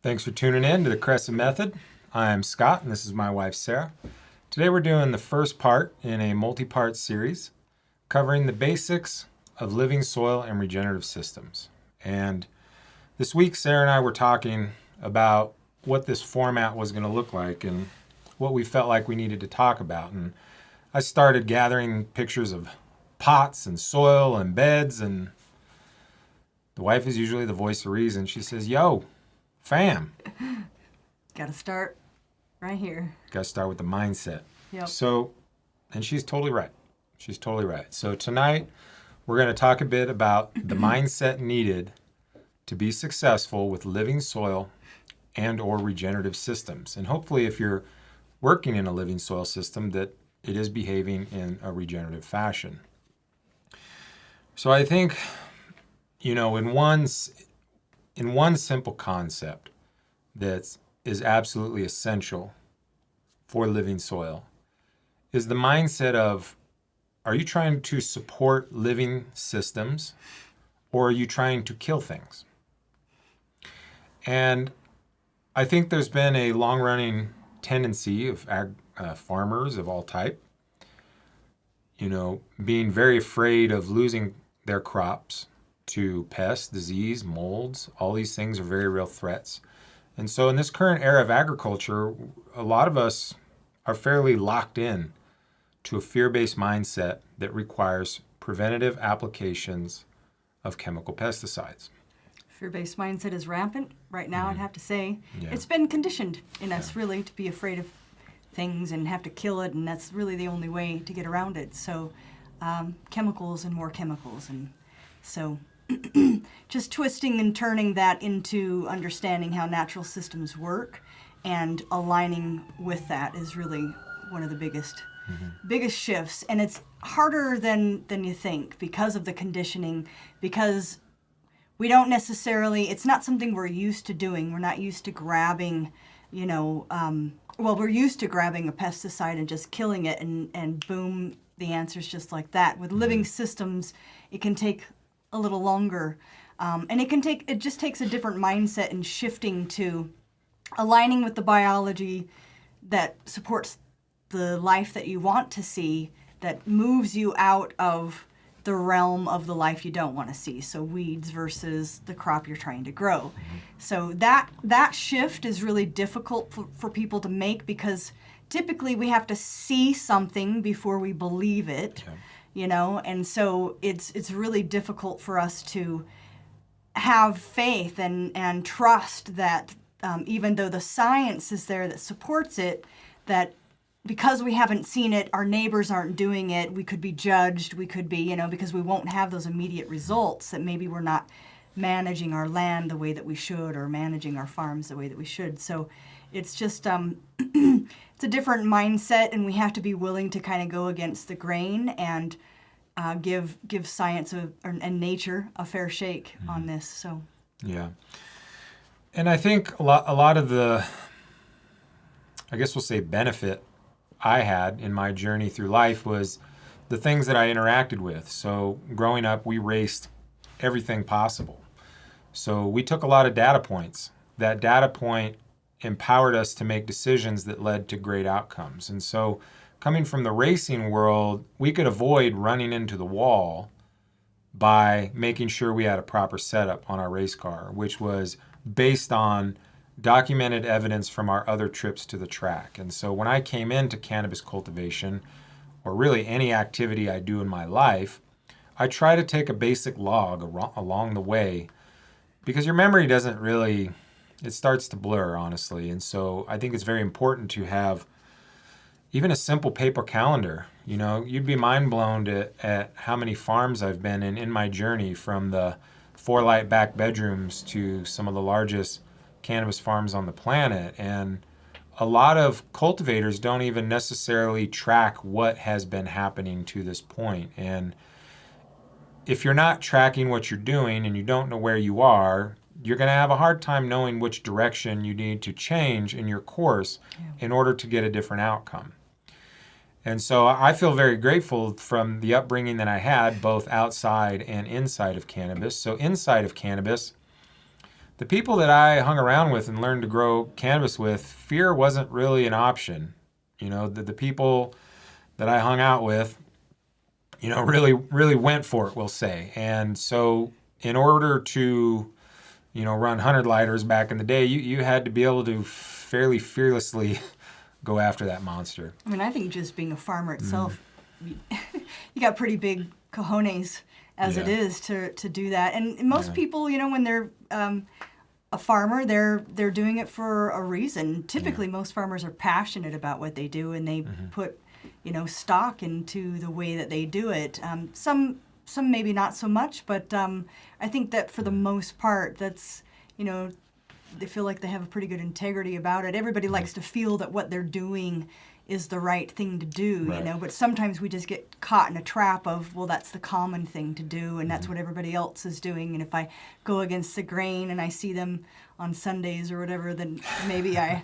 Thanks for tuning in to the Crescent Method. I'm Scott, and this is my wife, Sarah. Today we're doing the first part in a multi-part series covering the basics of living soil and regenerative systems. And this week, Sarah and I were talking about what this format was going to look like and what we felt like we needed to talk about. And I started gathering pictures of pots and soil and beds, and the wife is usually the voice of reason. She says, "Yo, fam, Got to start right here." got to start with the mindset." Yep. So, and she's totally right. She's totally right. So tonight we're going to talk a bit about the mindset needed to be successful with living soil and or regenerative systems. And hopefully if you're working in a living soil system, that it is behaving in a regenerative fashion. So I think, in one simple concept that is absolutely essential for living soil is the mindset of, are you trying to support living systems or are you trying to kill things? And I think there's been a long-running tendency of farmers of all type, being very afraid of losing their crops to pests, disease, molds. All these things are very real threats. And so in this current era of agriculture, a lot of us are fairly locked in to a fear-based mindset that requires preventative applications of chemical pesticides. Fear-based mindset is rampant right now, I'd have to say. Yeah. It's been conditioned in us, really, to be afraid of things and have to kill it, and that's really the only way to get around it. So chemicals and more chemicals. And so just twisting and turning that into understanding how natural systems work and aligning with that is really one of the biggest shifts. And it's harder than you think because of the conditioning, because we don't necessarily, it's not something we're used to doing. We're not used to grabbing, we're used to grabbing a pesticide and just killing it and boom, the answer's just like that. With living systems, it can take a little longer. And it just takes a different mindset and shifting to aligning with the biology that supports the life that you want to see, that moves you out of the realm of the life you don't want to see. So weeds versus the crop you're trying to grow. So that shift is really difficult for people to make because typically we have to see something before we believe it, and so it's really difficult for us to have faith and trust that even though the science is there that supports it, that because we haven't seen it, our neighbors aren't doing it, we could be judged, we could be, because we won't have those immediate results, that maybe we're not managing our land the way that we should or managing our farms the way that we should. So it's just, it's a different mindset, and we have to be willing to kind of go against the grain and give science and nature a fair shake on this. So Yeah. And I think a lot of the, I guess we'll say, benefit I had in my journey through life was the things that I interacted with. So growing up, we raced everything possible. So we took a lot of data points. That data point empowered us to make decisions that led to great outcomes. And so coming from the racing world, we could avoid running into the wall by making sure we had a proper setup on our race car, which was based on documented evidence from our other trips to the track. And so when I came into cannabis cultivation, or really any activity I do in my life, I try to take a basic log along the way, because your memory doesn't really, it starts to blur, honestly. And so I think it's very important to have even a simple paper calendar. You'd be mind blown at how many farms I've been in my journey, from the 4-light back bedrooms to some of the largest cannabis farms on the planet. And a lot of cultivators don't even necessarily track what has been happening to this point. And if you're not tracking what you're doing and you don't know where you are, you're going to have a hard time knowing which direction you need to change in your course in order to get a different outcome. And so I feel very grateful from the upbringing that I had, both outside and inside of cannabis. So inside of cannabis, the people that I hung around with and learned to grow cannabis with, fear wasn't really an option. The people that I hung out with, really went for it, we'll say. And so in order to, run 100 lighters back in the day, you had to be able to fairly fearlessly go after that monster. I mean, I think just being a farmer itself, you got pretty big cojones as it is to do that. And most people, when they're a farmer, they're doing it for a reason. Typically, most farmers are passionate about what they do, and they put, stock into the way that they do it. Some maybe not so much, but I think that for the most part, that's, they feel like they have a pretty good integrity about it. Everybody likes to feel that what they're doing is the right thing to do, but sometimes we just get caught in a trap of, well, that's the common thing to do, and that's what everybody else is doing, and if I go against the grain and I see them on Sundays or whatever, then maybe I,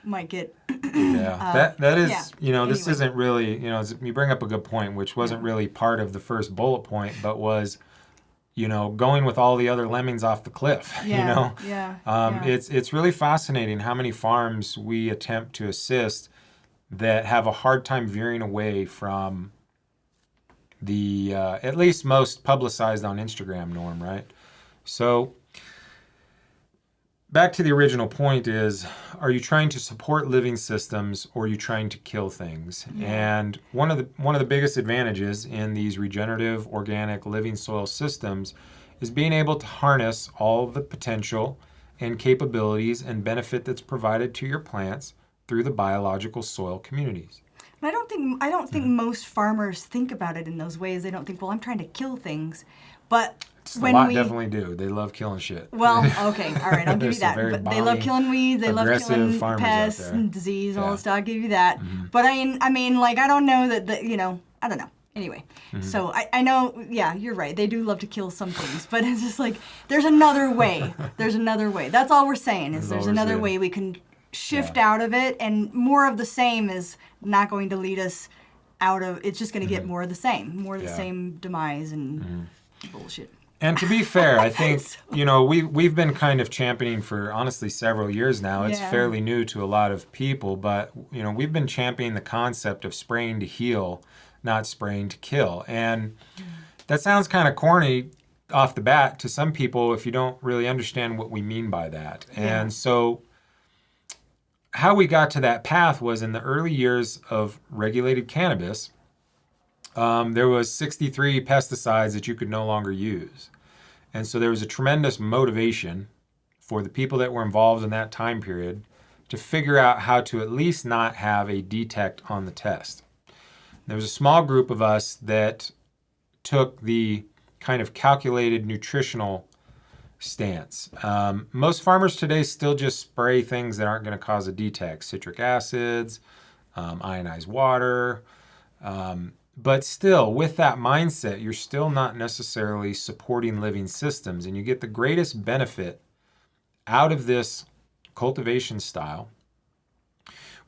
might get... that is, this anyway. isn't really, you bring up a good point, which wasn't really part of the first bullet point, but was... going with all the other lemmings off the cliff. It's really fascinating how many farms we attempt to assist that have a hard time veering away from the at least most publicized on Instagram norm, right? So back to the original point is, are you trying to support living systems or are you trying to kill things? And one of the biggest advantages in these regenerative organic living soil systems is being able to harness all the potential and capabilities and benefit that's provided to your plants through the biological soil communities. And I don't think most farmers think about it in those ways. They don't think, well, I'm trying to kill things, but a lot definitely do. They love killing shit. Well, okay, all right, I'll give you that. But they love killing weeds. They love killing pests and disease and all this stuff. I'll give you that. But I mean, like, I don't know that I don't know. Anyway, so I know, you're right. They do love to kill some things, but it's just like there's another way. There's another way. That's all we're saying is there's another way we can shift out of it, and more of the same is not going to lead us out of. It's just going to get more of the same demise and bullshit. And to be fair, I think, we've been kind of championing for, honestly, several years now. It's fairly new to a lot of people, but, we've been championing the concept of spraying to heal, not spraying to kill. And that sounds kind of corny off the bat to some people if you don't really understand what we mean by that. And so how we got to that path was in the early years of regulated cannabis, there was 63 pesticides that you could no longer use. And so there was a tremendous motivation for the people that were involved in that time period to figure out how to at least not have a detect on the test. There was a small group of us that took the kind of calculated nutritional stance. Most farmers today still just spray things that aren't going to cause a detect. Citric acids, ionized water, but still, with that mindset, you're still not necessarily supporting living systems, and you get the greatest benefit out of this cultivation style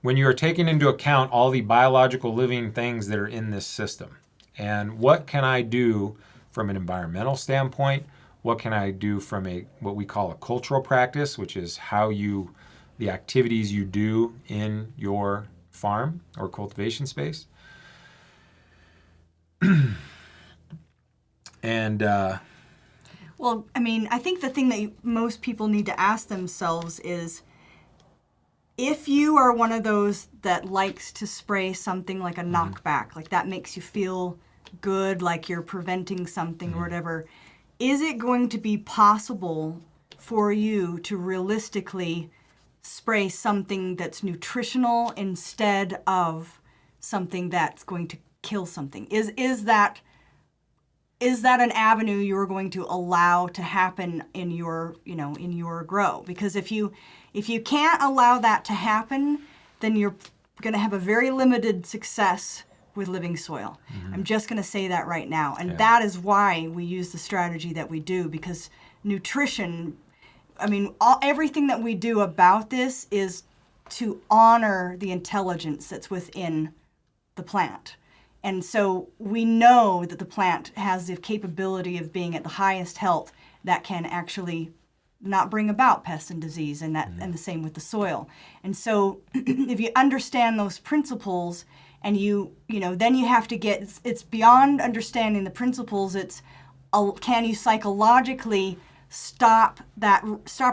when you are taking into account all the biological living things that are in this system. And what can I do from an environmental standpoint? What can I do from what we call a cultural practice, which is the activities you do in your farm or cultivation space? And well, I mean, I think the thing that most people need to ask themselves is, if you are one of those that likes to spray something like a knockback, like that makes you feel good, like you're preventing something or whatever, is it going to be possible for you to realistically spray something that's nutritional instead of something that's going to kill something? Is that an avenue you're going to allow to happen in your grow? Because if you can't allow that to happen, then you're going to have a very limited success with living soil. I'm just going to say that right now. And that is why we use the strategy that we do, because nutrition, I mean, everything that we do about this is to honor the intelligence that's within the plant. And so we know that the plant has the capability of being at the highest health that can actually not bring about pests and disease, and and the same with the soil. And so if you understand those principles, and then you have to it's beyond understanding the principles. It's can you psychologically stop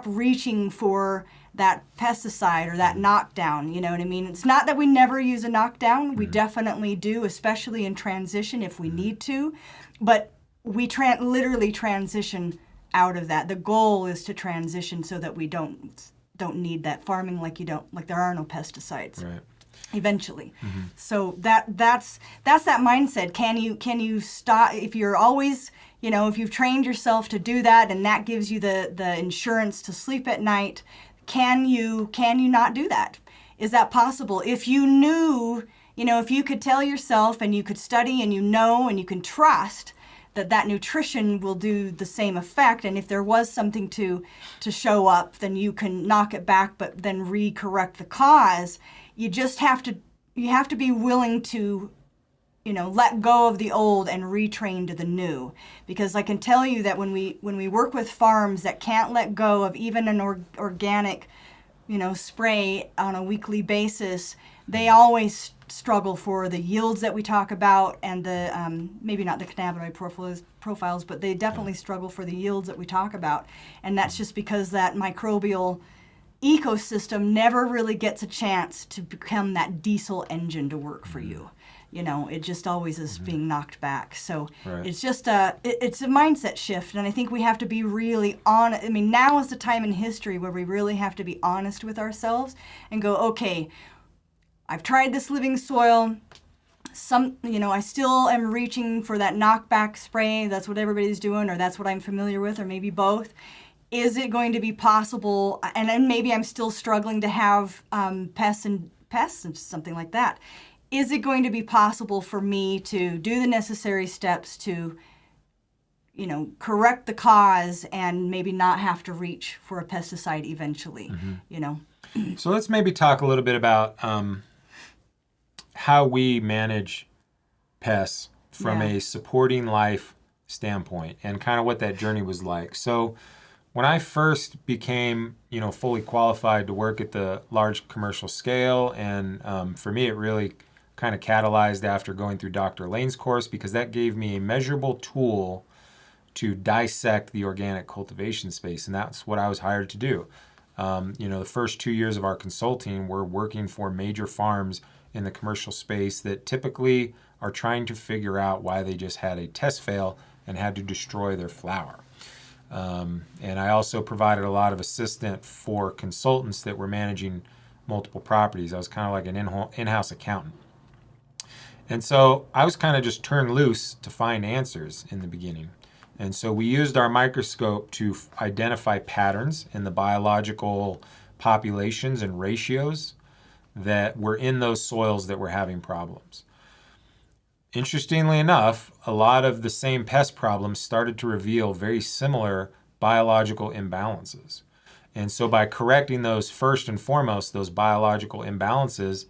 reaching for that pesticide or that knockdown? You know what I mean? It's not that we never use a knockdown. We definitely do, especially in transition if we need to. But we literally transition out of that. The goal is to transition so that we don't need that farming like there are no pesticides. Right. Eventually. So that's that mindset. Can you stop if you're always, if you've trained yourself to do that and that gives you the insurance to sleep at night, can you not do that? Is that possible? If you knew, if you could tell yourself and you could study and and you can trust that nutrition will do the same effect, and if there was something to show up, then you can knock it back but then re-correct the cause. You just have to be willing to let go of the old and retrain to the new, because I can tell you that when we work with farms that can't let go of even an organic spray on a weekly basis, they always struggle for the yields that we talk about, and the maybe not the cannabinoid profiles, but they definitely struggle for the yields that we talk about. And that's just because that microbial ecosystem never really gets a chance to become that diesel engine to work for you. It just always is being knocked back. So it's just it's a mindset shift, and I think we have to be really honest. I mean, now is the time in history where we really have to be honest with ourselves and go, okay, I've tried this living soil. I still am reaching for that knockback spray. That's what everybody's doing, or that's what I'm familiar with, or maybe both. Is it going to be possible? And then maybe I'm still struggling to have pests and something like that. Is it going to be possible for me to do the necessary steps to, correct the cause and maybe not have to reach for a pesticide eventually? So let's maybe talk a little bit about how we manage pests from a supporting life standpoint, and kind of what that journey was like. So when I first became, fully qualified to work at the large commercial scale, and for me, it really kind of catalyzed after going through Dr. Lane's course, because that gave me a measurable tool to dissect the organic cultivation space, and that's what I was hired to do. The first 2 years of our consulting, we're working for major farms in the commercial space that typically are trying to figure out why they just had a test fail and had to destroy their flower. And I also provided a lot of assistance for consultants that were managing multiple properties. I was kind of like an in-house accountant. And so I was kind of just turned loose to find answers in the beginning. And so we used our microscope to identify patterns in the biological populations and ratios that were in those soils that were having problems. Interestingly enough, a lot of the same pest problems started to reveal very similar biological imbalances. And so by correcting those first and foremost, those biological imbalances,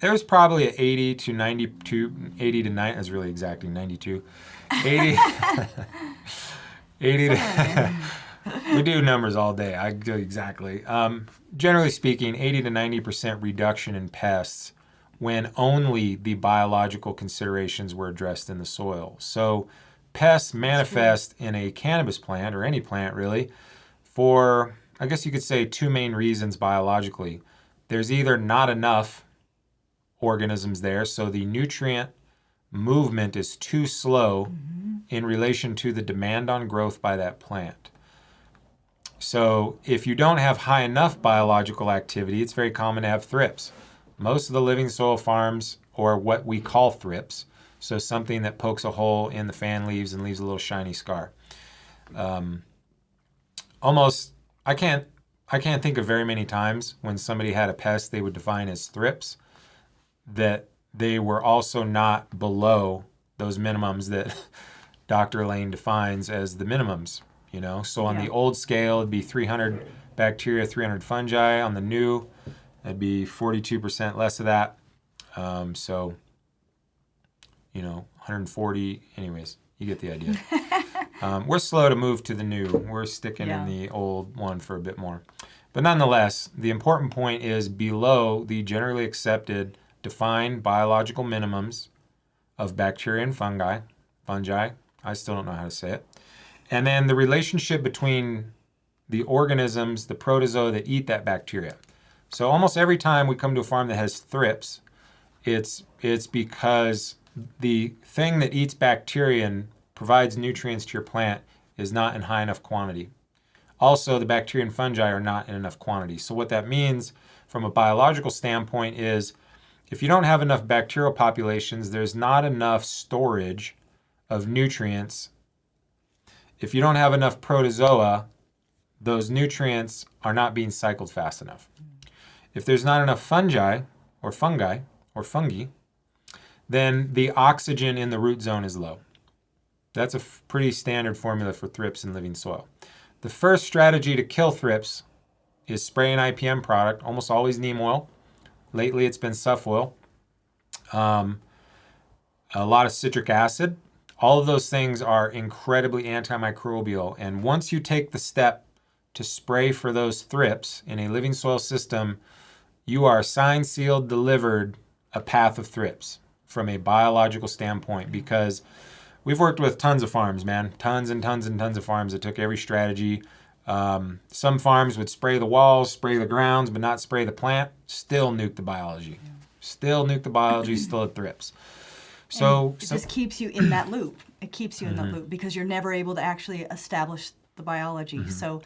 there's probably an 80 to 90, that's really exacting, 92, 80, 80 to, we do numbers all day, I do exactly. Generally speaking, 80 to 90% reduction in pests when only the biological considerations were addressed in the soil. So pests manifest in a cannabis plant, or any plant really, for, I guess you could say, two main reasons biologically. There's either not enough organisms there, so the nutrient movement is too slow in relation to the demand on growth by that plant. So if you don't have high enough biological activity, it's very common to have thrips. Most of the living soil farms, or what we call thrips, so something that pokes a hole in the fan leaves and leaves a little shiny scar. I can't think of very many times when somebody had a pest they would define as thrips that they were also not below those minimums that Dr. Lane defines as the minimums. So on the old scale, it'd be 300 bacteria, 300 fungi. On the new, it'd be 42% less of that. 140. Anyways, you get the idea. We're slow to move to the new. We're sticking in Yeah. the old one for a bit more. But nonetheless, the important point is below the generally accepted defined biological minimums of bacteria and fungi. I still don't know how to say it. And then the relationship between the organisms, the protozoa that eat that bacteria. So almost every time we come to a farm that has thrips, it's because the thing that eats bacteria and provides nutrients to your plant is not in high enough quantity. Also, the bacteria and fungi are not in enough quantity. So what that means from a biological standpoint is if you don't have enough bacterial populations, there's not enough storage of nutrients. If you don't have enough protozoa, those nutrients are not being cycled fast enough. If there's not enough fungi or fungi, then the oxygen in the root zone is low. That's a pretty standard formula for thrips in living soil. The first strategy to kill thrips is spray an IPM product, almost always neem oil. Lately it's been Suff oil. A lot of citric acid. All of those things are incredibly antimicrobial. And once you take the step to spray for those thrips in a living soil system, you are signed, sealed, delivered a path of thrips from a biological standpoint, because we've worked with tons of farms, man. Tons and tons and tons of farms that took every strategy. Some farms would spray the walls, spray the grounds, but not spray the plant. Still nuke the biology. Still nuke the biology, still had thrips. So it just keeps you in that loop. It keeps you in that loop because you're never able to actually establish the biology. So,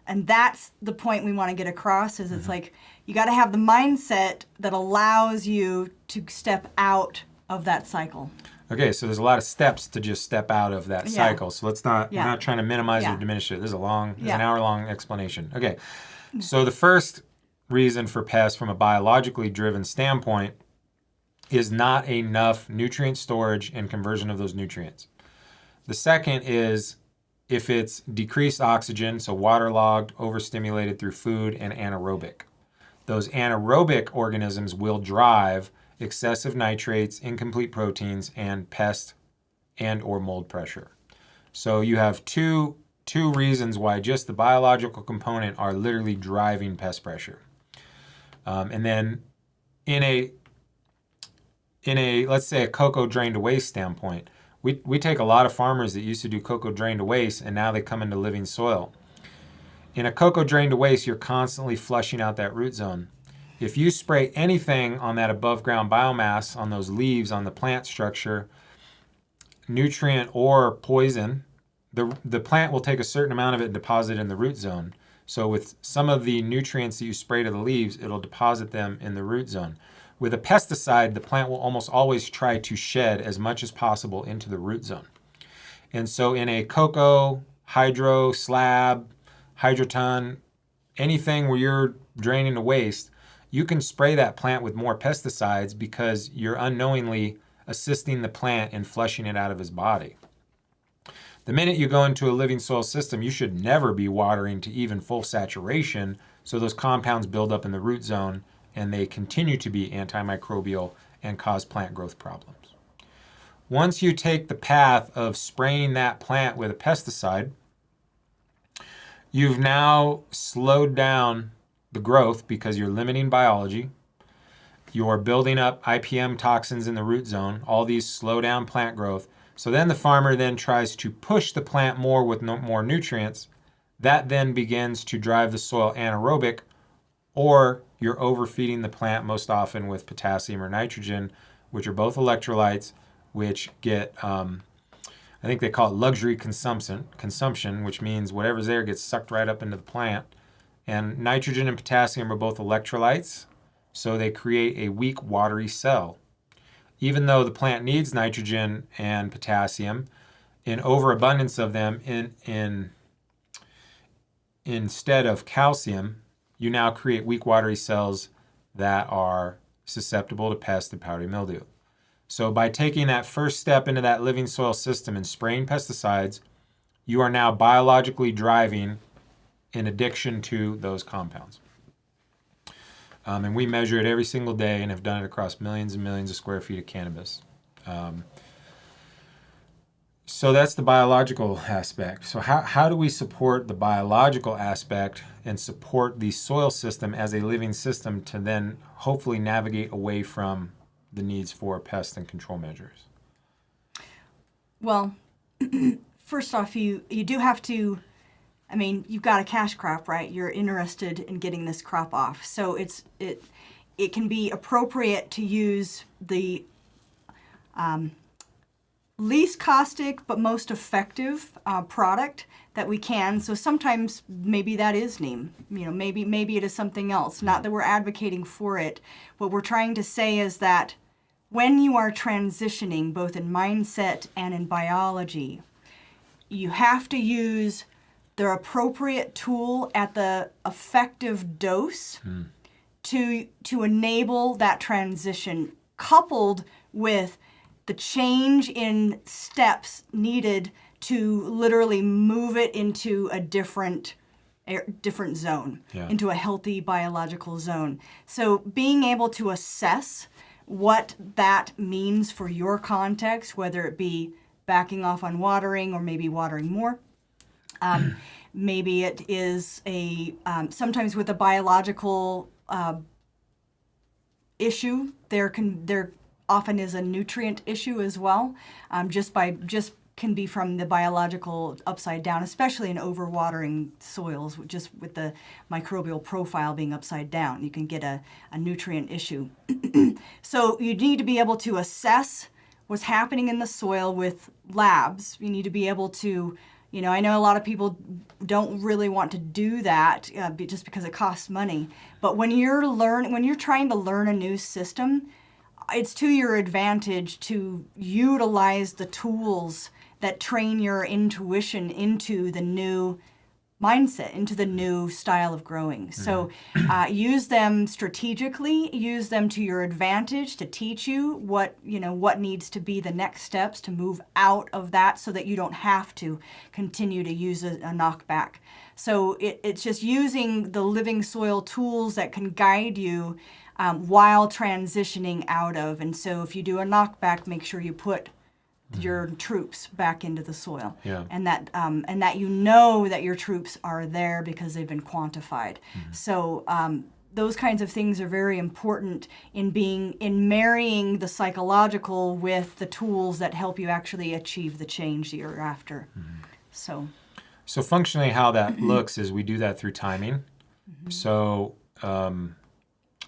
and that's the point we want to get across is it's like you got to have the mindset that allows you to step out of that cycle. Okay, so there's a lot of steps to just step out of that cycle. So let's not, we're not trying to minimize or diminish it. This is an hour-long explanation. Okay, so the first reason for pests from a biologically driven standpoint is not enough nutrient storage and conversion of those nutrients. The second is if it's decreased oxygen, so waterlogged, overstimulated through food, and anaerobic. Those anaerobic organisms will drive excessive nitrates, incomplete proteins, and pest and or mold pressure. So you have two reasons why just the biological component are literally driving pest pressure. And then in a let's say a cocoa drain to waste standpoint, we take a lot of farmers that used to do cocoa drain to waste and now they come into living soil. In a cocoa drain to waste, you're constantly flushing out that root zone. If you spray anything on that above ground biomass, on those leaves, on the plant structure, nutrient or poison, the plant will take a certain amount of it and deposit it in the root zone. So with some of the nutrients that you spray to the leaves, it'll deposit them in the root zone. With a pesticide, the plant will almost always try to shed as much as possible into the root zone. And so in a cocoa, hydro, slab, hydroton, anything where you're draining to waste, you can spray that plant with more pesticides because you're unknowingly assisting the plant in flushing it out of his body. The minute you go into a living soil system, you should never be watering to even full saturation so those compounds build up in the root zone and they continue to be antimicrobial and cause plant growth problems. Once you take the path of spraying that plant with a pesticide, you've now slowed down the growth because you're limiting biology. You're building up IPM toxins in the root zone. All these slow down plant growth. So then the farmer then tries to push the plant more with more nutrients. That then begins to drive the soil anaerobic, or you're overfeeding the plant most often with potassium or nitrogen, which are both electrolytes, which get, I think they call it luxury consumption, which means whatever's there gets sucked right up into the plant. And nitrogen and potassium are both electrolytes, so they create a weak, watery cell. Even though the plant needs nitrogen and potassium, in overabundance of them instead of calcium, you now create weak, watery cells that are susceptible to pest and powdery mildew. So by taking that first step into that living soil system and spraying pesticides, you are now biologically driving an addiction to those compounds. And we measure it every single day and have done it across millions and millions of square feet of cannabis. So that's the biological aspect. So how do we support the biological aspect and support the soil system as a living system to then hopefully navigate away from the needs for pest and control measures? Well, first off, you do have to. I mean, you've got a cash crop, right? You're interested in getting this crop off, so it can be appropriate to use the least caustic but most effective product that we can. So sometimes maybe that is neem. Maybe it is something else. Not that we're advocating for it. What we're trying to say is that when you are transitioning, both in mindset and in biology, you have to use the appropriate tool at the effective dose to enable that transition, coupled with the change in steps needed to literally move it into a different zone, into a healthy biological zone. So being able to assess what that means for your context, whether it be backing off on watering or maybe watering more. Maybe it is sometimes with a biological issue, there often is a nutrient issue as well. Just can be from the biological upside down, especially in overwatering soils, just with the microbial profile being upside down. You can get a nutrient issue. So you need to be able to assess what's happening in the soil with labs. You need to be able to, I know a lot of people don't really want to do that just because it costs money. But when you're trying to learn a new system, it's to your advantage to utilize the tools that train your intuition into the new mindset, into the new style of growing. So use them strategically, use them to your advantage to teach you what needs to be the next steps to move out of that so that you don't have to continue to use a knockback. So it's just using the living soil tools that can guide you while transitioning out of. And so if you do a knockback, make sure you put your troops back into the soil, and that that your troops are there because they've been quantified. So those kinds of things are very important in marrying the psychological with the tools that help you actually achieve the change that you're after. So functionally, how that looks is we do that through timing. So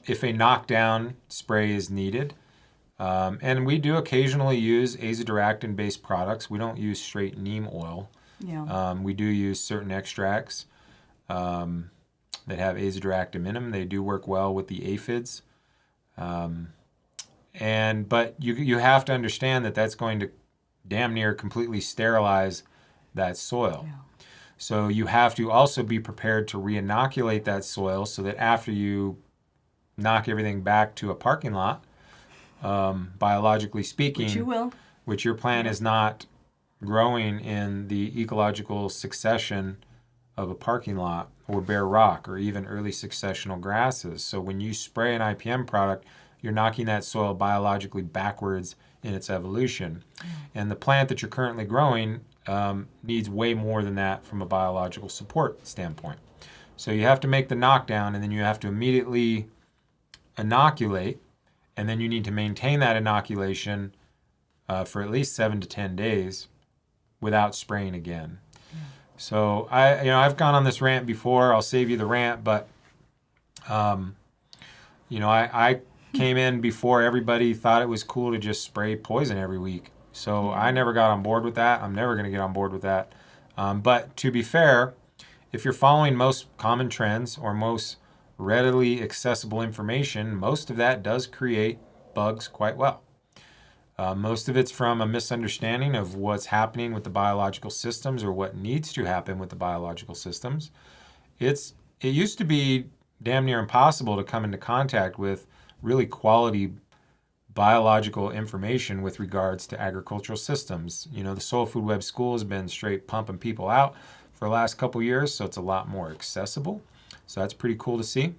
if a knockdown spray is needed. And we do occasionally use azadirachtin-based products. We don't use straight neem oil. We do use certain extracts that have azadirachtin in them. They do work well with the aphids. But you have to understand that that's going to damn near completely sterilize that soil. So you have to also be prepared to re-inoculate that soil so that after you knock everything back to a parking lot, biologically speaking, which you will, which your plant is not growing in the ecological succession of a parking lot or bare rock or even early successional grasses. So when you spray an IPM product, you're knocking that soil biologically backwards in its evolution. And the plant that you're currently growing needs way more than that from a biological support standpoint. So you have to make the knockdown, and then you have to immediately inoculate. And then you need to maintain that inoculation for at least 7 to 10 days without spraying again. So I've gone on this rant before. I'll save you the rant, but I came in before everybody thought it was cool to just spray poison every week. So I never got on board with that. I'm never going to get on board with that. But to be fair, if you're following most common trends or most readily accessible information, most of that does create bugs quite well. Most of it's from a misunderstanding of what's happening with the biological systems or what needs to happen with the biological systems. It used to be damn near impossible to come into contact with really quality biological information with regards to agricultural systems. The Soil Food Web School has been straight pumping people out for the last couple years, so it's a lot more accessible. So that's pretty cool to see.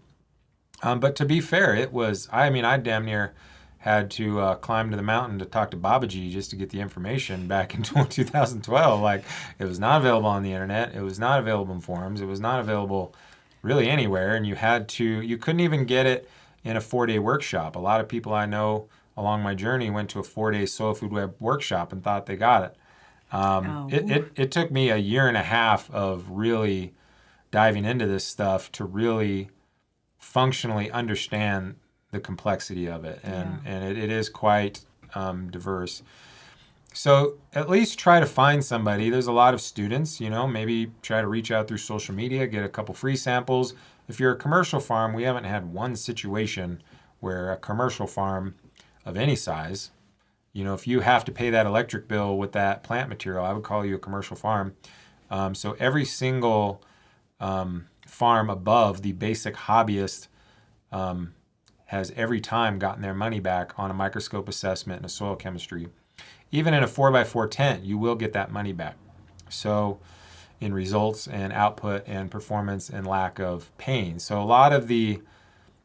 But to be fair, I damn near had to climb to the mountain to talk to Babaji just to get the information back in 2012. Like, it was not available on the internet. It was not available in forums. It was not available really anywhere. And you couldn't even get it in a 4-day workshop. A lot of people I know along my journey went to a 4-day soil food web workshop and thought they got it. It took me a year and a half of really diving into this stuff to really functionally understand the complexity of it, and it is quite diverse. So at least try to find somebody. There's a lot of students, maybe try to reach out through social media, get a couple free samples. If you're a commercial farm, we haven't had one situation where a commercial farm of any size, if you have to pay that electric bill with that plant material, I would call you a commercial farm. So every single farm above the basic hobbyist has every time gotten their money back on a microscope assessment and a soil chemistry. Even in a 4x4 tent, you will get that money back. So in results and output and performance and lack of pain. So a lot of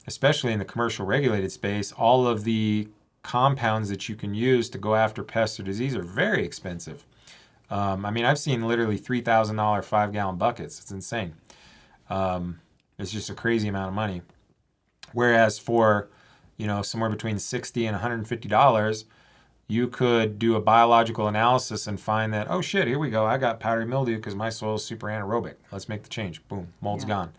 especially in the commercial regulated space, all of the compounds that you can use to go after pests or disease are very expensive. I've seen literally $3,000 5-gallon buckets. It's insane. It's just a crazy amount of money. Whereas for, somewhere between $60 and $150, you could do a biological analysis and find that, oh shit, here we go. I got powdery mildew because my soil is super anaerobic. Let's make the change. Boom, mold's gone.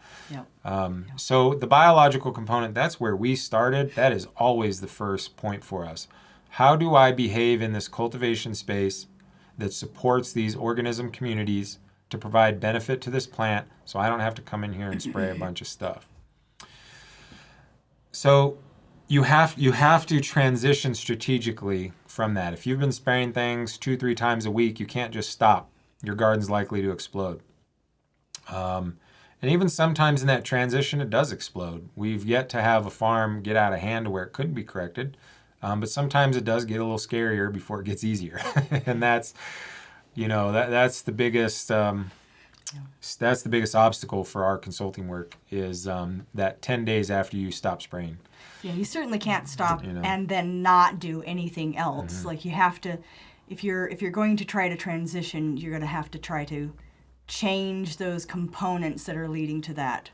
So the biological component, that's where we started. That is always the first point for us. How do I behave in this cultivation space that supports these organism communities to provide benefit to this plant so I don't have to come in here and spray a bunch of stuff? So you have to transition strategically from that. If you've been spraying things 2-3 times a week, you can't just stop. Your garden's likely to explode. And even sometimes in that transition, it does explode. We've yet to have a farm get out of hand to where it couldn't be corrected. But sometimes it does get a little scarier before it gets easier. And that's the biggest that's the biggest obstacle for our consulting work is that 10 days after you stop spraying. Yeah, you certainly can't stop and then not do anything else. Mm-hmm. Like you have to, if you're going to try to transition, you're going to have to try to change those components that are leading to that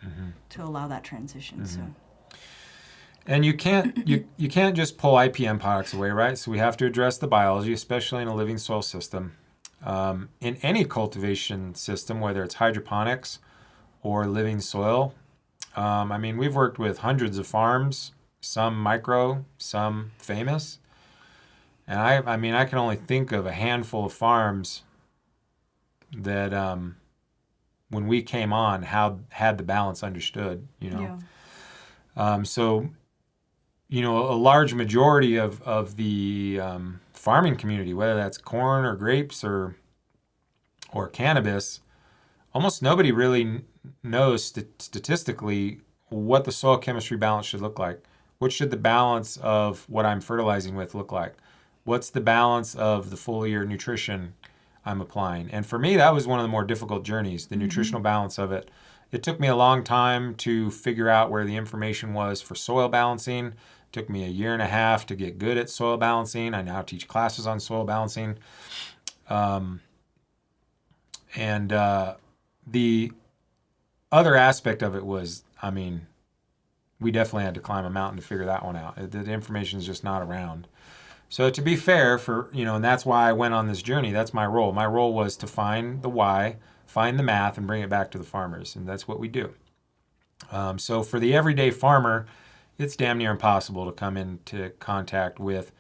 to allow that transition. Mm-hmm. So. And you can't just pull IPM products away, right? So we have to address the biology, especially in a living soil system. In any cultivation system, whether it's hydroponics or living soil, we've worked with hundreds of farms, some micro, some famous. And I can only think of a handful of farms that when we came on, had the balance understood, So, a large majority of the farming community, whether that's corn or grapes or cannabis, almost nobody really knows statistically what the soil chemistry balance should look like. What should the balance of what I'm fertilizing with look like? What's the balance of the foliar nutrition I'm applying? And for me, that was one of the more difficult journeys, the nutritional balance of it. It took me a long time to figure out where the information was for soil balancing. It took me a year and a half to get good at soil balancing. I now teach classes on soil balancing. The other aspect of it was, we definitely had to climb a mountain to figure that one out. The information is just not around. So to be fair, and that's why I went on this journey. That's my role. My role was to find the why, find the math, and bring it back to the farmers. And that's what we do. So for the everyday farmer, it's damn near impossible to come into contact with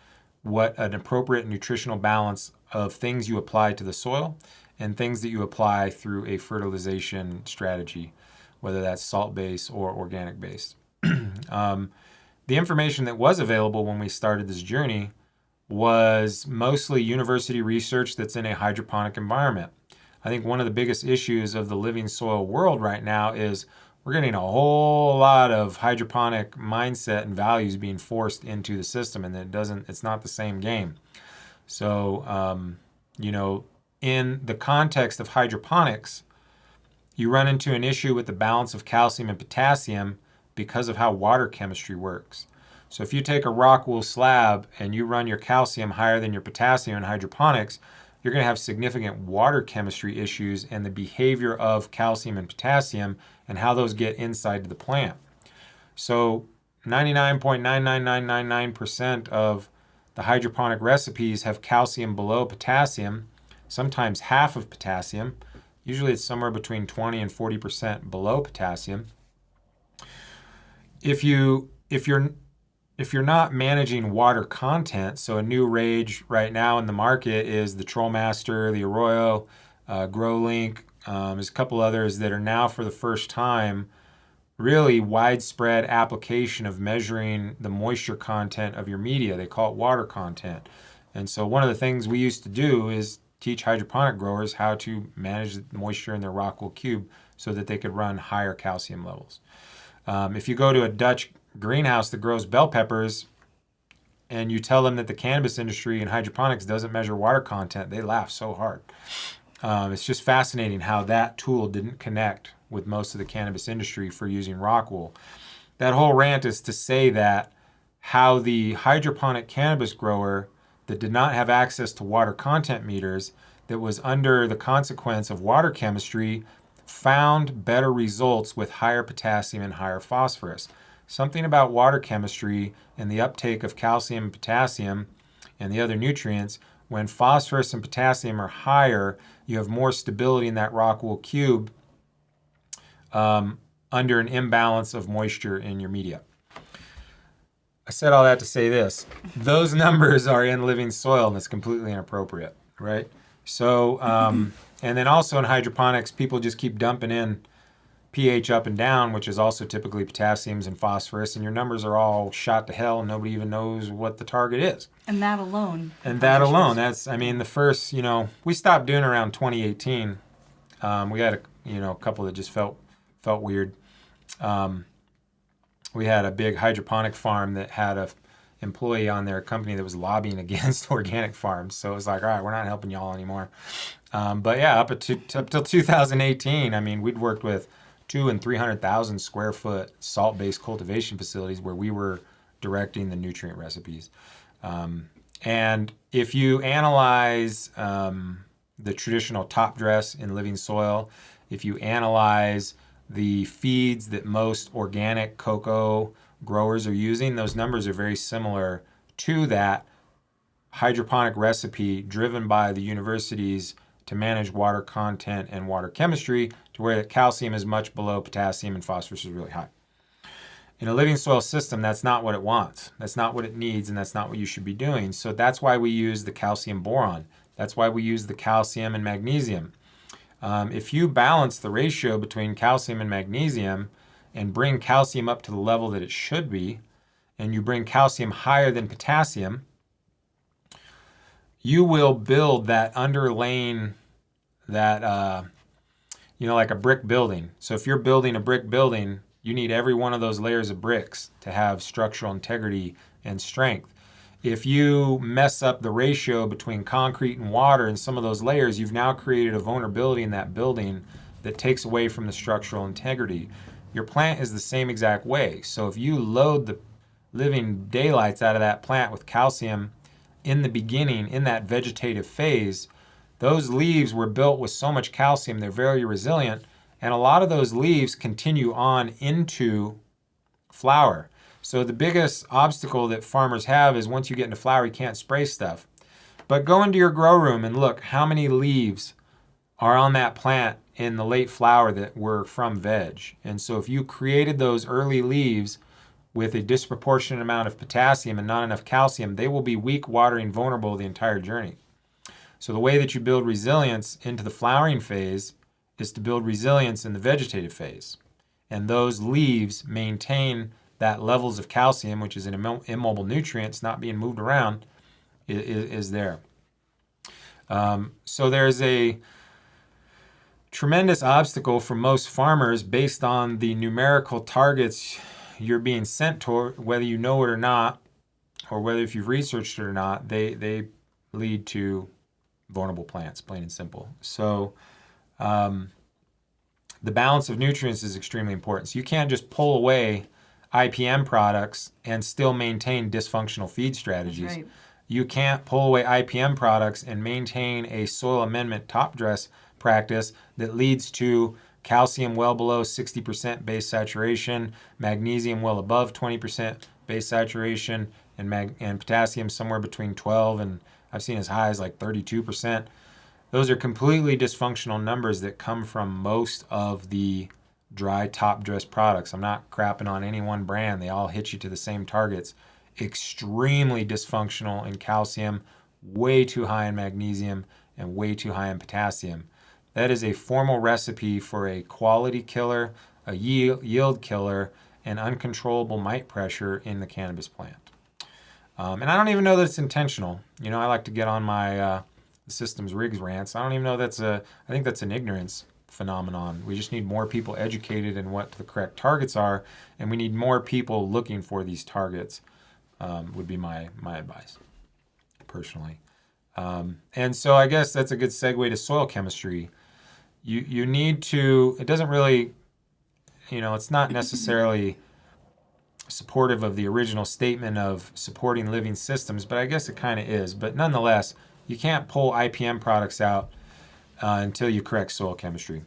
what an appropriate nutritional balance of things you apply to the soil and things that you apply through a fertilization strategy, whether that's salt-based or organic-based. The information that was available when we started this journey was mostly university research that's in a hydroponic environment. I think one of the biggest issues of the living soil world right now is we're getting a whole lot of hydroponic mindset and values being forced into the system, and it's not the same game. So, in the context of hydroponics, you run into an issue with the balance of calcium and potassium because of how water chemistry works. So if you take a rock wool slab and you run your calcium higher than your potassium in hydroponics, you're going to have significant water chemistry issues and the behavior of calcium and potassium and how those get inside the plant. So 99.99999% of the hydroponic recipes have calcium below potassium, sometimes half of potassium. Usually it's somewhere between 20 and 40% below potassium. If you're not managing water content, so a new rage right now in the market is the Trollmaster, the Arroyo, GrowLink. There's a couple others that are now for the first time really widespread application of measuring the moisture content of your media. They call it water content. And so one of the things we used to do is teach hydroponic growers how to manage the moisture in their rock wool cube so that they could run higher calcium levels. If you go to a Dutch greenhouse that grows bell peppers and you tell them that the cannabis industry and hydroponics doesn't measure water content, they laugh so hard. It's just fascinating how that tool didn't connect with most of the cannabis industry for using rock wool. That whole rant is to say that how the hydroponic cannabis grower that did not have access to water content meters, that was under the consequence of water chemistry, found better results with higher potassium and higher phosphorus. Something about water chemistry and the uptake of calcium and potassium and the other nutrients, when phosphorus and potassium are higher, you have more stability in that rock wool cube under an imbalance of moisture in your media. I said all that to say this. Those numbers are in living soil and it's completely inappropriate, right? So, and then also in hydroponics, people just keep dumping in pH up and down, which is also typically potassiums and phosphorus, and your numbers are all shot to hell and nobody even knows what the target is. And that alone. That's, I mean, the first, we stopped doing around 2018. We had a couple that just felt weird. We had a big hydroponic farm that had a employee on their company that was lobbying against organic farms. So it was like, all right, we're not helping y'all anymore. But yeah, up till 2018, I mean, we'd worked with 200,000 and 300,000 square foot salt-based cultivation facilities where we were directing the nutrient recipes. And if you analyze the traditional top dress in living soil, if you analyze the feeds that most organic cocoa growers are using, those numbers are very similar to that hydroponic recipe driven by the universities to manage water content and water chemistry, to where the calcium is much below potassium and phosphorus is really high. In a living soil system, that's not what it wants. That's not what it needs, and that's not what you should be doing. So that's why we use the calcium boron. That's why we use the calcium and magnesium. If you balance the ratio between calcium and magnesium and bring calcium up to the level that it should be, and you bring calcium higher than potassium, you will build that underlaying, that, like a brick building. So if you're building a brick building, you need every one of those layers of bricks to have structural integrity and strength. If you mess up the ratio between concrete and water in some of those layers, you've now created a vulnerability in that building that takes away from the structural integrity. Your plant is the same exact way. So if you load the living daylights out of that plant with calcium in the beginning, in that vegetative phase, those leaves were built with so much calcium, they're very resilient, and a lot of those leaves continue on into flower. So the biggest obstacle that farmers have is once you get into flower, you can't spray stuff. But go into your grow room and look how many leaves are on that plant in the late flower that were from veg. And so if you created those early leaves with a disproportionate amount of potassium and not enough calcium, they will be weak, watering, vulnerable the entire journey. So the way that you build resilience into the flowering phase is to build resilience in the vegetative phase. And those leaves maintain that levels of calcium, which is an immobile nutrient, it's not being moved around, is there. So there's a tremendous obstacle for most farmers based on the numerical targets you're being sent toward, whether you know it or not, or whether if you've researched it or not, they lead to vulnerable plants, plain and simple. So the balance of nutrients is extremely important. So you can't just pull away IPM products and still maintain dysfunctional feed strategies. That's right. You can't pull away IPM products and maintain a soil amendment top dress practice that leads to calcium well below 60% base saturation, magnesium well above 20% base saturation, and potassium somewhere between 12 and I've seen as high as like 32%. Those are completely dysfunctional numbers that come from most of the dry top dress products. I'm not crapping on any one brand. They all hit you to the same targets. Extremely dysfunctional in calcium, way too high in magnesium, and way too high in potassium. That is a formal recipe for a quality killer, a yield killer, and uncontrollable mite pressure in the cannabis plant. And I don't even know that it's intentional. You know, I like to get on my systems rigs rants. I don't even know I think that's an ignorance phenomenon. We just need more people educated in what the correct targets are, and we need more people looking for these targets, would be my advice, personally. And so I guess that's a good segue to soil chemistry. You need to, it doesn't really, it's not necessarily supportive of the original statement of supporting living systems, but I guess it kind of is. But nonetheless, you can't pull IPM products out until you correct soil chemistry.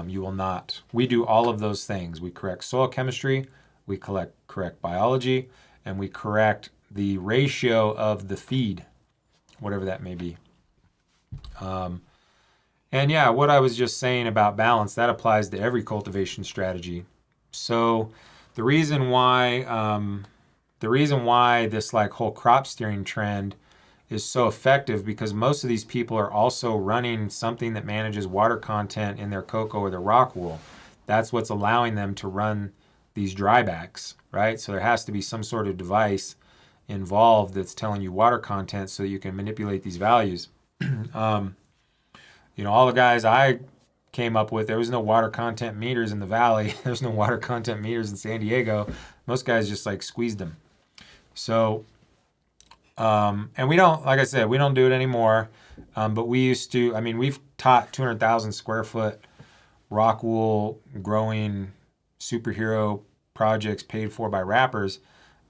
You will not. We do all of those things. We correct soil chemistry, we correct biology, and we correct the ratio of the feed, whatever that may be. And yeah, what I was just saying about balance, that applies to every cultivation strategy. So the reason why this like whole crop steering trend is so effective, because most of these people are also running something that manages water content in their cocoa or their rock wool. That's what's allowing them to run these drybacks, right? So there has to be some sort of device involved that's telling you water content so you can manipulate these values. All the guys I came up with, there was no water content meters in the valley. There's no water content meters in San Diego. Most guys just like squeezed them. So, and we don't, like I said, we don't do it anymore. But we used to, we've taught 200,000 square foot rock wool growing superhero projects paid for by rappers.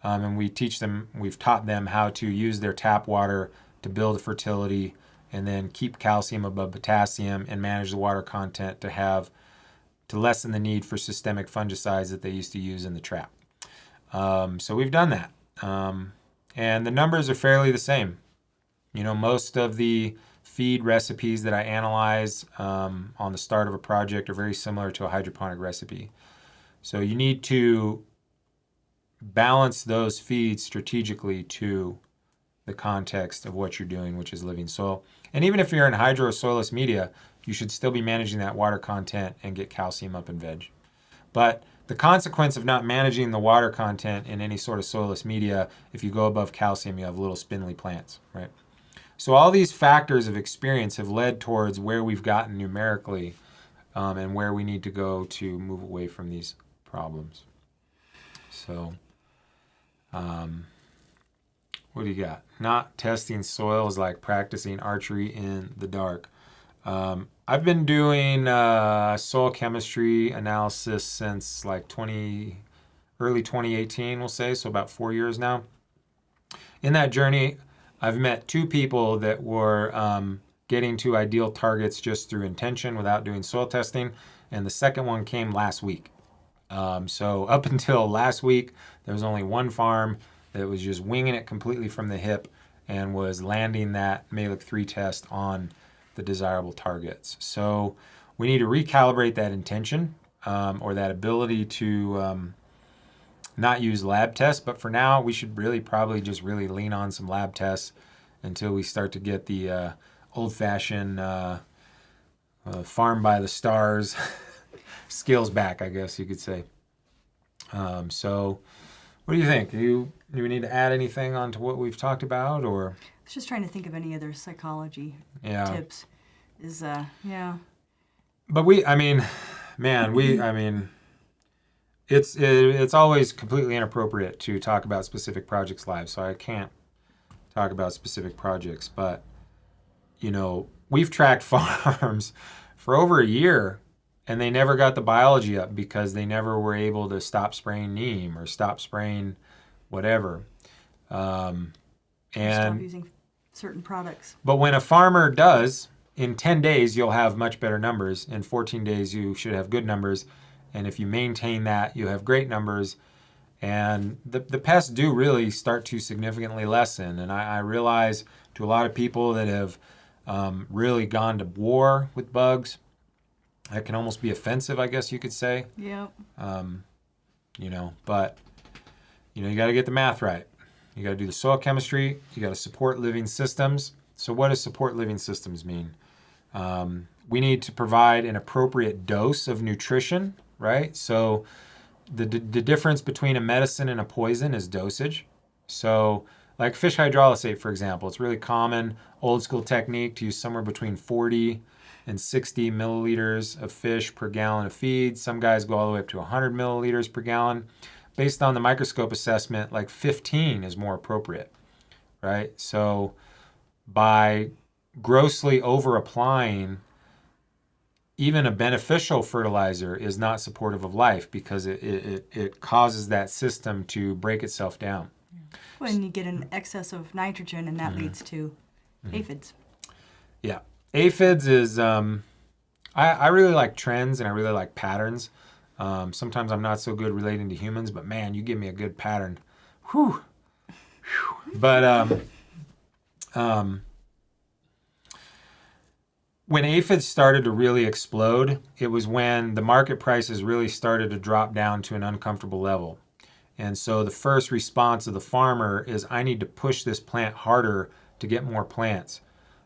And we've taught them how to use their tap water to build fertility and then keep calcium above potassium and manage the water content to lessen the need for systemic fungicides that they used to use in the trap. So we've done that. And the numbers are fairly the same. Most of the feed recipes that I analyze on the start of a project are very similar to a hydroponic recipe. So you need to balance those feeds strategically to the context of what you're doing, which is living soil. And even if you're in hydro or soilless media, you should still be managing that water content and get calcium up in veg. But the consequence of not managing the water content in any sort of soilless media, if you go above calcium, you have little spindly plants, right? So all these factors of experience have led towards where we've gotten numerically and where we need to go to move away from these problems. So, what do you got? Not testing soil is like practicing archery in the dark. I've been doing soil chemistry analysis since like early 2018, we'll say, so about 4 years now. In that journey, I've met two people that were getting to ideal targets just through intention without doing soil testing, and the second one came last week. So up until last week, there was only one farm that was just winging it completely from the hip and was landing that Malic 3 test on the desirable targets. So we need to recalibrate that intention or that ability to not use lab tests. But for now, we should probably just lean on some lab tests until we start to get the old-fashioned farm by the stars skills back, I guess you could say. So what do you think? Do we need to add anything onto what we've talked about, or? I was just trying to think of any other psychology tips. But it's always completely inappropriate to talk about specific projects live, so I can't talk about specific projects. But we've tracked farms for over a year, and they never got the biology up because they never were able to stop spraying neem or stop spraying whatever. Um, Stop and using certain products. But when a farmer does, in 10 days you'll have much better numbers. In 14 days you should have good numbers. And if you maintain that, you have great numbers. And the pests do really start to significantly lessen. And I realize to a lot of people that have really gone to war with bugs, that can almost be offensive, I guess you could say. Yep. But you got to get the math right. You got to do the soil chemistry. You got to support living systems. So what does support living systems mean? We need to provide an appropriate dose of nutrition, right? So the difference between a medicine and a poison is dosage. So like fish hydrolysate, for example, it's really common, old school technique to use somewhere between 40 and 60 milliliters of fish per gallon of feed. Some guys go all the way up to 100 milliliters per gallon. Based on the microscope assessment, like 15 is more appropriate, right? So by grossly over applying, even a beneficial fertilizer is not supportive of life because it causes that system to break itself down. Well, and you get an excess of nitrogen, and that leads to aphids. Yeah. Aphids is, I really like trends and I really like patterns. Sometimes I'm not so good relating to humans, but man, you give me a good pattern. Whew. But when aphids started to really explode, it was when the market prices really started to drop down to an uncomfortable level. And so the first response of the farmer is, I need to push this plant harder to get more plants.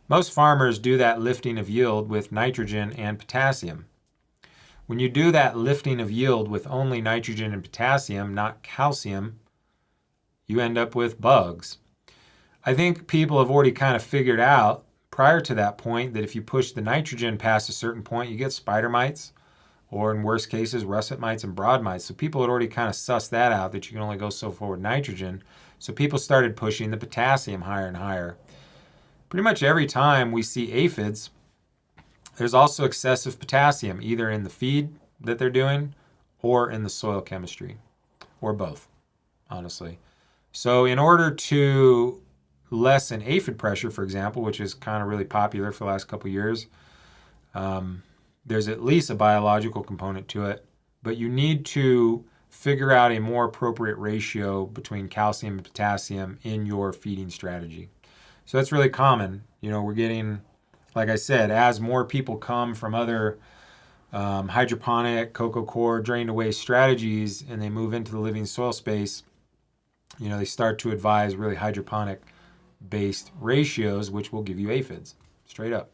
Most farmers do that lifting of yield with nitrogen and potassium. When you do that lifting of yield with only nitrogen and potassium, not calcium, you end up with bugs. I think people have already kind of figured out prior to that point that if you push the nitrogen past a certain point, you get spider mites, or in worst cases, russet mites and broad mites. So people had already kind of sussed that out, that you can only go so far with nitrogen. So people started pushing the potassium higher and higher. Pretty much every time we see aphids, there's also excessive potassium, either in the feed that they're doing or in the soil chemistry, or both, honestly. So in order to lessen aphid pressure, for example, which is kind of really popular for the last couple of years, there's at least a biological component to it, but you need to figure out a more appropriate ratio between calcium and potassium in your feeding strategy. So that's really common. We're getting, like I said, as more people come from other hydroponic, coco coir, drain to waste strategies, and they move into the living soil space, they start to advise really hydroponic based ratios, which will give you aphids straight up.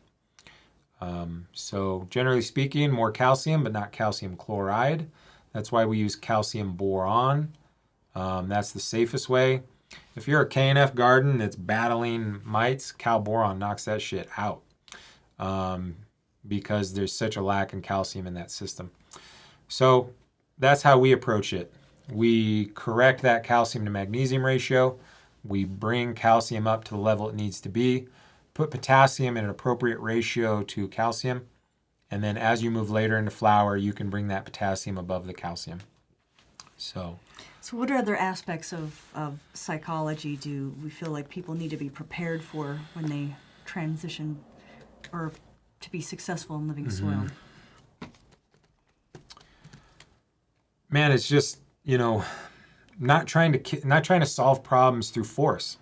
So generally speaking, more calcium, but not calcium chloride. That's why we use calcium boron. That's the safest way. If you're a K&F garden that's battling mites, cal boron knocks that shit out, because there's such a lack in calcium in that system. So that's how we approach it. We correct that calcium to magnesium ratio. We bring calcium up to the level it needs to be, put potassium in an appropriate ratio to calcium, and then as you move later into flower, you can bring that potassium above the calcium. So what other aspects of psychology do we feel like people need to be prepared for when they transition or to be successful in living soil? Man, it's just, not trying to solve problems through force,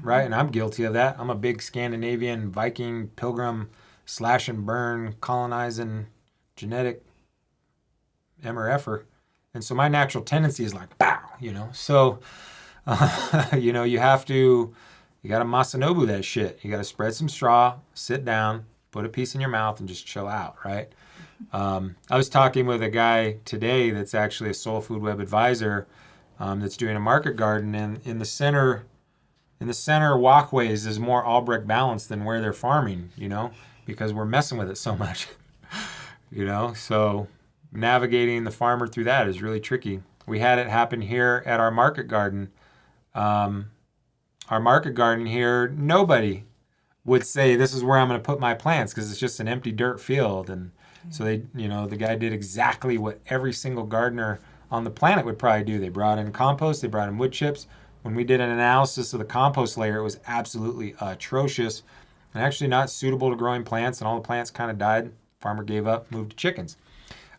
right? And I'm guilty of that. I'm a big Scandinavian Viking pilgrim slash and burn colonizing genetic MRFer. And so my natural tendency is like, bow, So, you got to Masanobu that shit. You got to spread some straw, sit down, put a piece in your mouth, and just chill out, right? I was talking with a guy today that's actually a Soul Food Web advisor, that's doing a market garden, and in the center walkways is more Albrecht balance than where they're farming, because we're messing with it so much, So navigating the farmer through that is really tricky. We had it happen here at our market garden. Our market garden here, nobody would say this is where I'm going to put my plants because it's just an empty dirt field, and So the guy did exactly what every single gardener on the planet would probably do. They brought in compost, they brought in wood chips. When we did an analysis of the compost layer, it was absolutely atrocious and actually not suitable to growing plants, and all the plants kind of died. Farmer gave up, moved to chickens.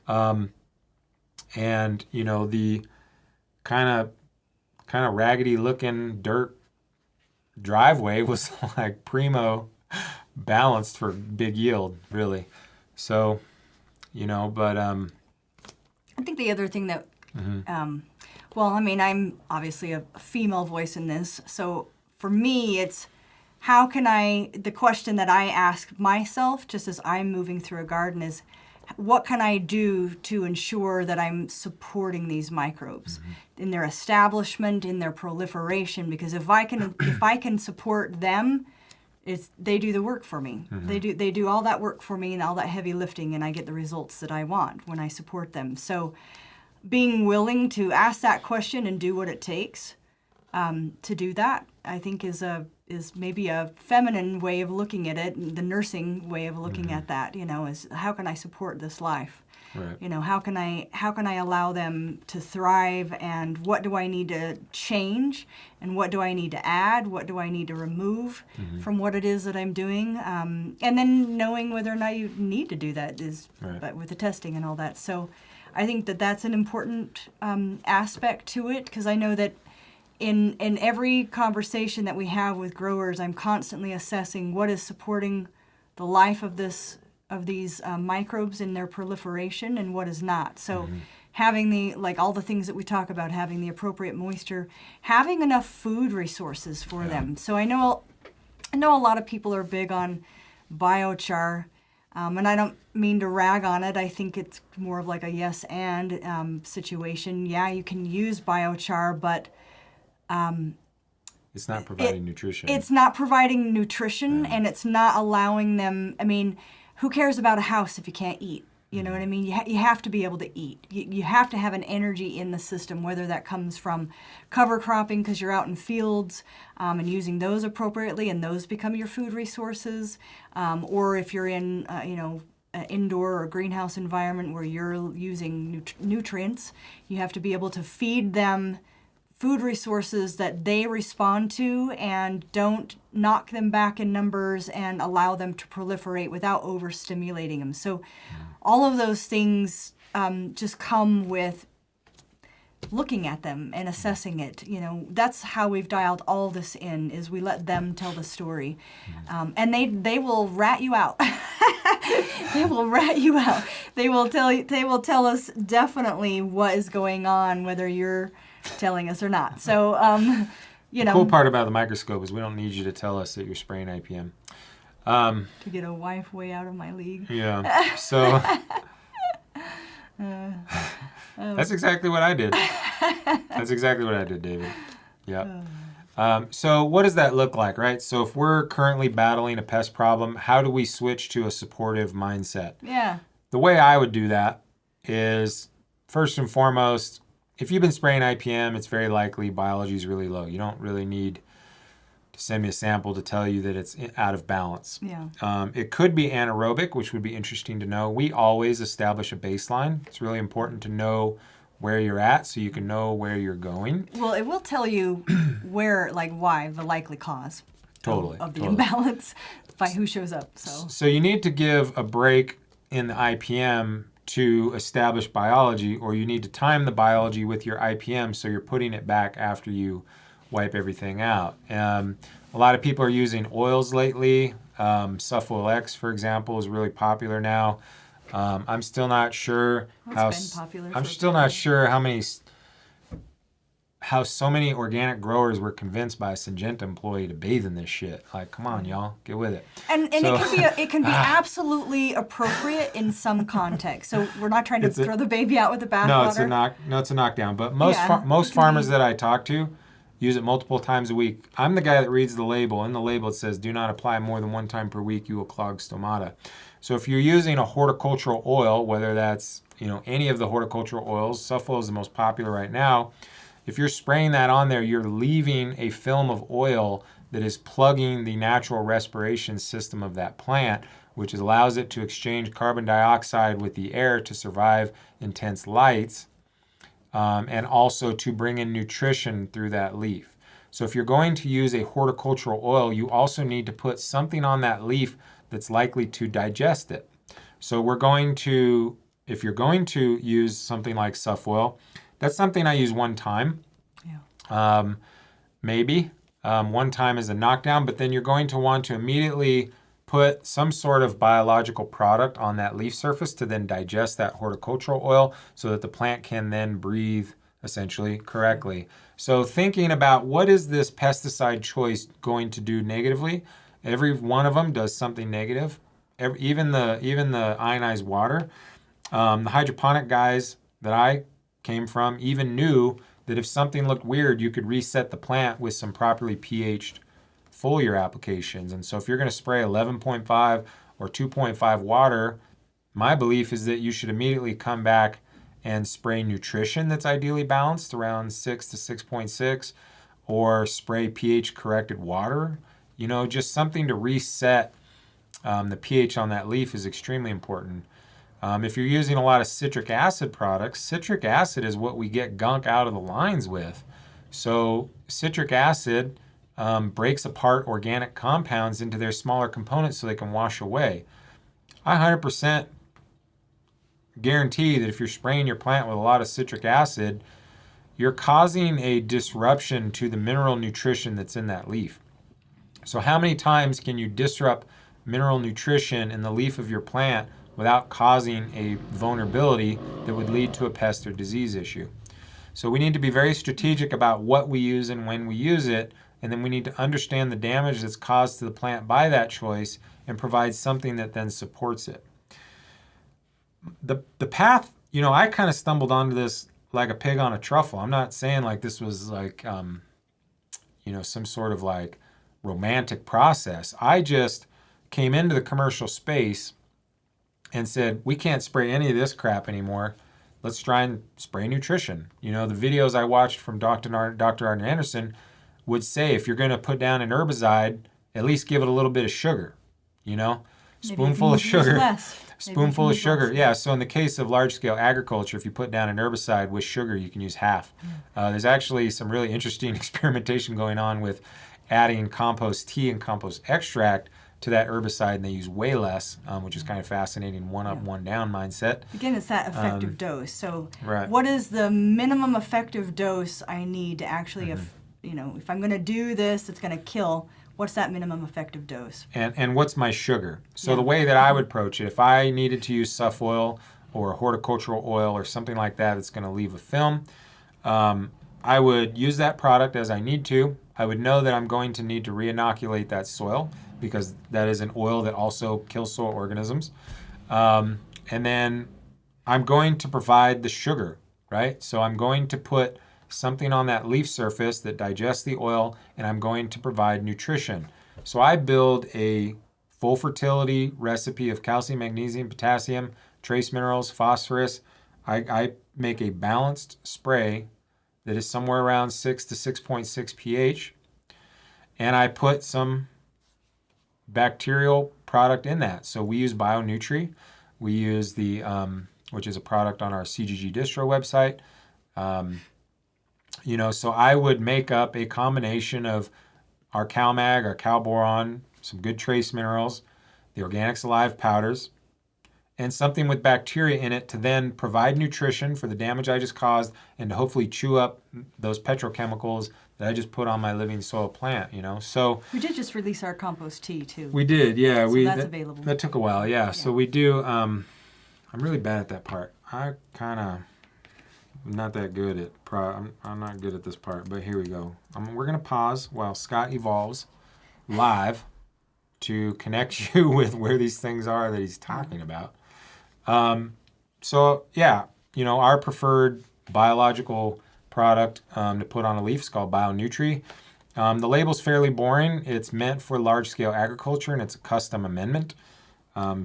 And the kind of raggedy looking dirt driveway was like primo balanced for big yield, really. So, but I think the other thing that, well, I mean, I'm obviously a female voice in this, so for me, it's the question that I ask myself, just as I'm moving through a garden, is what can I do to ensure that I'm supporting these microbes in their establishment, in their proliferation? Because if I can support them, they do the work for me. They do all that work for me and all that heavy lifting, and I get the results that I want when I support them. So being willing to ask that question and do what it takes to do that, I think is maybe a feminine way of looking at it, the nursing way of looking at that, is how can I support this life? right. How can I allow them to thrive, and what do I need to change, and what do I need to add, what do I need to remove from what it is that I'm doing, and then knowing whether or not you need to do that but with the testing and all that. So I think that that's an important aspect to it, because I know that in every conversation that we have with growers, I'm constantly assessing what is supporting the life of these microbes in their proliferation and what is not. So having all the things that we talk about, having the appropriate moisture, having enough food resources for them. So I know a lot of people are big on biochar, and I don't mean to rag on it. I think it's more of like a yes and situation. Yeah, you can use biochar, but it's not providing nutrition. It's not providing nutrition, and it's not allowing them. I mean, who cares about a house if you can't eat? You know what I mean? You have to be able to eat. You have to have an energy in the system, whether that comes from cover cropping because you're out in fields and using those appropriately, and those become your food resources, or if you're in an indoor or greenhouse environment where you're using nutrients, you have to be able to feed them food resources that they respond to and don't knock them back in numbers and allow them to proliferate without overstimulating them. So all of those things just come with looking at them and assessing it. That's how we've dialed all this in, is we let them tell the story. And they will rat you out. They will rat you out. They will tell us definitely what is going on, whether you're telling us or not. So, The cool part about the microscope is we don't need you to tell us that you're spraying IPM. To get a wife way out of my league. Yeah. So that's exactly what I did. That's exactly what I did, David. Yeah. So what does that look like, right? So if we're currently battling a pest problem, how do we switch to a supportive mindset? Yeah. The way I would do that is, first and foremost, if you've been spraying IPM, it's very likely biology is really low. You don't really need to send me a sample to tell you that it's out of balance. Yeah. It could be anaerobic, which would be interesting to know. We always establish a baseline. It's really important to know where you're at so you can know where you're going. Well, it will tell you why, the likely cause of the imbalance by who shows up. So you need to give a break in the IPM to establish biology, or you need to time the biology with your IPM so you're putting it back after you wipe everything out. A lot of people are using oils lately. Sulfol X, for example, is really popular now. I'm still not sure how so many organic growers were convinced by a Syngenta employee to bathe in this shit. Like, come on, y'all, get with it. And it can be absolutely appropriate in some context. So we're not trying to throw the baby out with the bathwater. No, it's a knockdown. But most farmers that I talk to use it multiple times a week. I'm the guy that reads the label. In the label it says, do not apply more than one time per week. You will clog stomata. So if you're using a horticultural oil, whether that's any of the horticultural oils, Sulfol is the most popular right now. If you're spraying that on there, you're leaving a film of oil that is plugging the natural respiration system of that plant, which allows it to exchange carbon dioxide with the air to survive intense lights, and also to bring in nutrition through that leaf. So if you're going to use a horticultural oil, you also need to put something on that leaf that's likely to digest it. So if you're going to use something like suff oil, that's something I use one time. Yeah. Maybe. One time as a knockdown, but then you're going to want to immediately put some sort of biological product on that leaf surface to then digest that horticultural oil so that the plant can then breathe essentially correctly. So thinking about what is this pesticide choice going to do negatively? Every one of them does something negative. Even the ionized water. The hydroponic guys that I came from even knew that if something looked weird, you could reset the plant with some properly pH'd foliar applications. And so if you're going to spray 11.5 or 2.5 water, my belief is that you should immediately come back and spray nutrition that's ideally balanced around 6 to 6.6, or spray pH corrected water. Just something to reset the pH on that leaf is extremely important. If you're using a lot of citric acid products, citric acid is what we get gunk out of the lines with. So citric acid breaks apart organic compounds into their smaller components so they can wash away. I 100% guarantee that if you're spraying your plant with a lot of citric acid, you're causing a disruption to the mineral nutrition that's in that leaf. So how many times can you disrupt mineral nutrition in the leaf of your plant without causing a vulnerability that would lead to a pest or disease issue? So we need to be very strategic about what we use and when we use it, and then we need to understand the damage that's caused to the plant by that choice and provide something that then supports it. The path, I kind of stumbled onto this like a pig on a truffle. I'm not saying like this was like, some sort of like romantic process. I just came into the commercial space and said, we can't spray any of this crap anymore. Let's try and spray nutrition. The videos I watched from Dr. Arden Anderson would say, if you're going to put down an herbicide, at least give it a little bit of sugar, spoonful of sugar. Spoonful of sugar. Yeah. So in the case of large scale agriculture, if you put down an herbicide with sugar, you can use half. There's actually some really interesting experimentation going on with adding compost tea and compost extract to that herbicide, and they use way less, which is kind of fascinating. One up, one down mindset. Again, it's that effective dose. So right. What is the minimum effective dose I need to actually, if I'm going to do this, it's going to kill, what's that minimum effective dose? And what's my sugar? So the way that I would approach it, if I needed to use suff oil or a horticultural oil or something like that that's going to leave a film, I would use that product as I need to. I would know that I'm going to need to re-inoculate that soil because that is an oil that also kills soil organisms. And then I'm going to provide the sugar, right? So I'm going to put something on that leaf surface that digests the oil, and I'm going to provide nutrition. So I build a full fertility recipe of calcium, magnesium, potassium, trace minerals, phosphorus. I make a balanced spray that is somewhere around 6 to 6.6 pH, and I put some bacterial product in that. So we use BioNutri. We use the, which is a product on our CGG distro website. So I would make up a combination of our CalMag, our CalBoron, some good trace minerals, the Organics Alive powders, and something with bacteria in it to then provide nutrition for the damage I just caused and to hopefully chew up those petrochemicals that I just put on my living soil plant, So we did just release our compost tea too. We did, yeah. So that's available. That took a while, yeah. So we do, I'm really bad at that part. I kind of not that good at I'm not good at this part, but here we go. We're going to pause while Scott evolves live to connect you with where these things are that he's talking about. Our preferred biological product to put on a leaf is called BioNutri. The label's fairly boring. It's meant for large-scale agriculture, and it's a custom amendment.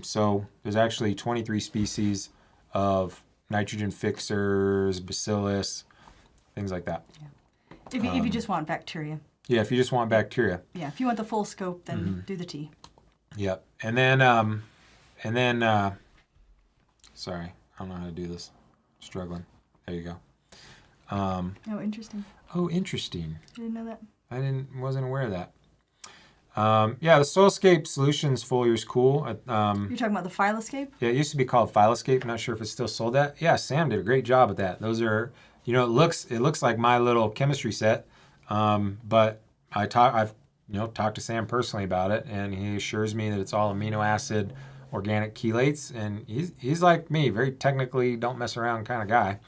So there's actually 23 species of nitrogen fixers, bacillus, things like that. Yeah. If you just want bacteria. Yeah, if you just want bacteria. Yeah, if you want the full scope, then do the tea. Yep. And then And then, sorry, I don't know how to do this. Struggling. There you go. Oh, interesting. Oh, interesting. I didn't know that. Wasn't aware of that. Yeah, the Soilscape Solutions foliar is cool. You're talking about the Phyloscape? Yeah, it used to be called Phyloscape. I'm not sure if it's still sold that. Yeah, Sam did a great job at that. Those are, it looks like my little chemistry set. But I've talked to Sam personally about it, and he assures me that it's all amino acid organic chelates, and he's like me, very technically don't mess around kind of guy.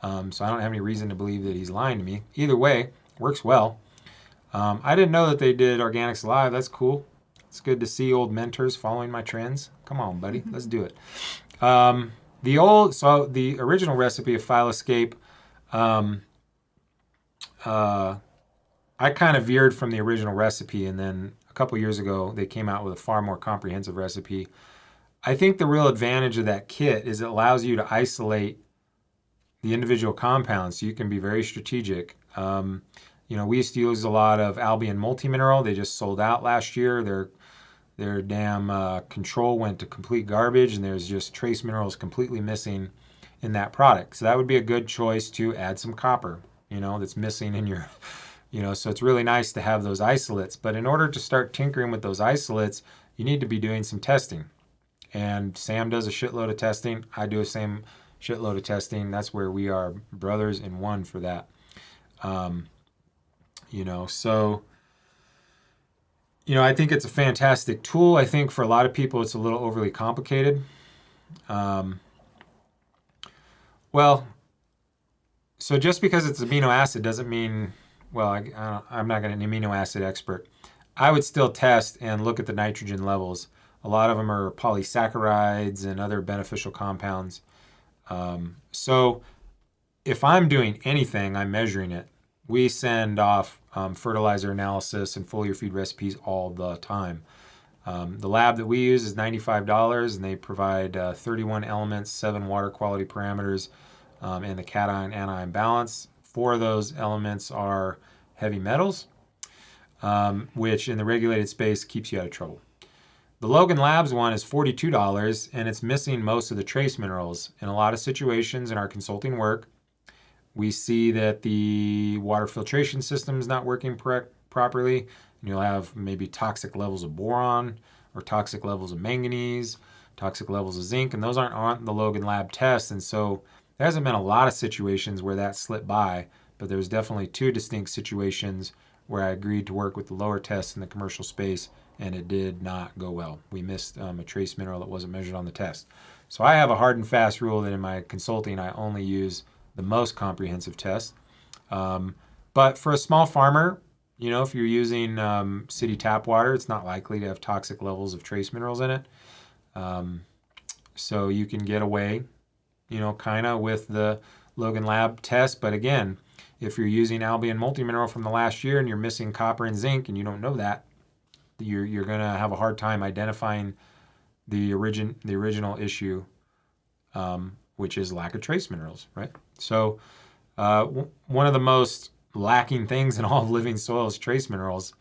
So I don't have any reason to believe that he's lying to me. Either way, works well. I didn't know that they did Organics Live. That's cool. It's good to see old mentors following my trends. Come on, buddy. Let's do it. The original recipe of Phyloscape, I kind of veered from the original recipe, and then a couple years ago, they came out with a far more comprehensive recipe. I think the real advantage of that kit is it allows you to isolate the individual compounds, so you can be very strategic. We used to use a lot of Albion Multimineral. They just sold out last year. Their damn control went to complete garbage, and there's just trace minerals completely missing in that product. So that would be a good choice to add some copper, that's missing in your, so it's really nice to have those isolates. But in order to start tinkering with those isolates, you need to be doing some testing. And Sam does a shitload of testing. I do the same shitload of testing. That's where we are brothers in one for that. I think it's a fantastic tool. I think for a lot of people, it's a little overly complicated. So just because it's amino acid doesn't mean, I'm not an amino acid expert. I would still test and look at the nitrogen levels. A lot of them are polysaccharides and other beneficial compounds. So if I'm doing anything, I'm measuring it. We send off fertilizer analysis and foliar feed recipes all the time. The lab that we use is $95, and they provide 31 elements, 7 water quality parameters, and the cation-anion balance. 4 of those elements are heavy metals, which in the regulated space keeps you out of trouble. The Logan Labs one is $42, and it's missing most of the trace minerals. In a lot of situations in our consulting work, we see that the water filtration system is not working properly. And you'll have maybe toxic levels of boron or toxic levels of manganese, toxic levels of zinc, and those aren't on the Logan Lab test. And so there hasn't been a lot of situations where that slipped by, but there's definitely 2 distinct situations where I agreed to work with the lower tests in the commercial space, and it did not go well. We missed a trace mineral that wasn't measured on the test. So I have a hard and fast rule that in my consulting, I only use the most comprehensive test. But for a small farmer, if you're using city tap water, it's not likely to have toxic levels of trace minerals in it. So you can get away, kind of with the Logan Lab test. But again, if you're using Albion Multimineral from the last year and you're missing copper and zinc and you don't know that, you're going to have a hard time identifying the original issue, which is lack of trace minerals, right? So one of the most lacking things in all of living soil is trace minerals.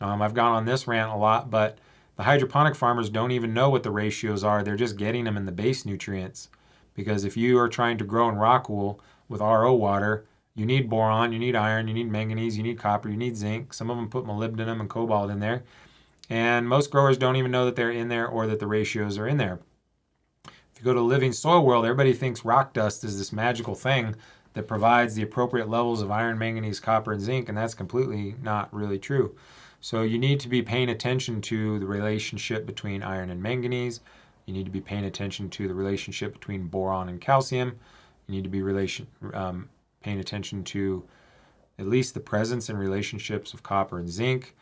I've gone on this rant a lot, but the hydroponic farmers don't even know what the ratios are. They're just getting them in the base nutrients. Because if you are trying to grow in rock wool with RO water, you need boron, you need iron, you need manganese, you need copper, you need zinc. Some of them put molybdenum and cobalt in there. And most growers don't even know that they're in there or that the ratios are in there. If you go to Living Soil World, everybody thinks rock dust is this magical thing that provides the appropriate levels of iron, manganese, copper, and zinc, and that's completely not really true. So you need to be paying attention to the relationship between iron and manganese. You need to be paying attention to the relationship between boron and calcium. You need to be paying attention to at least the presence and relationships of copper and zinc.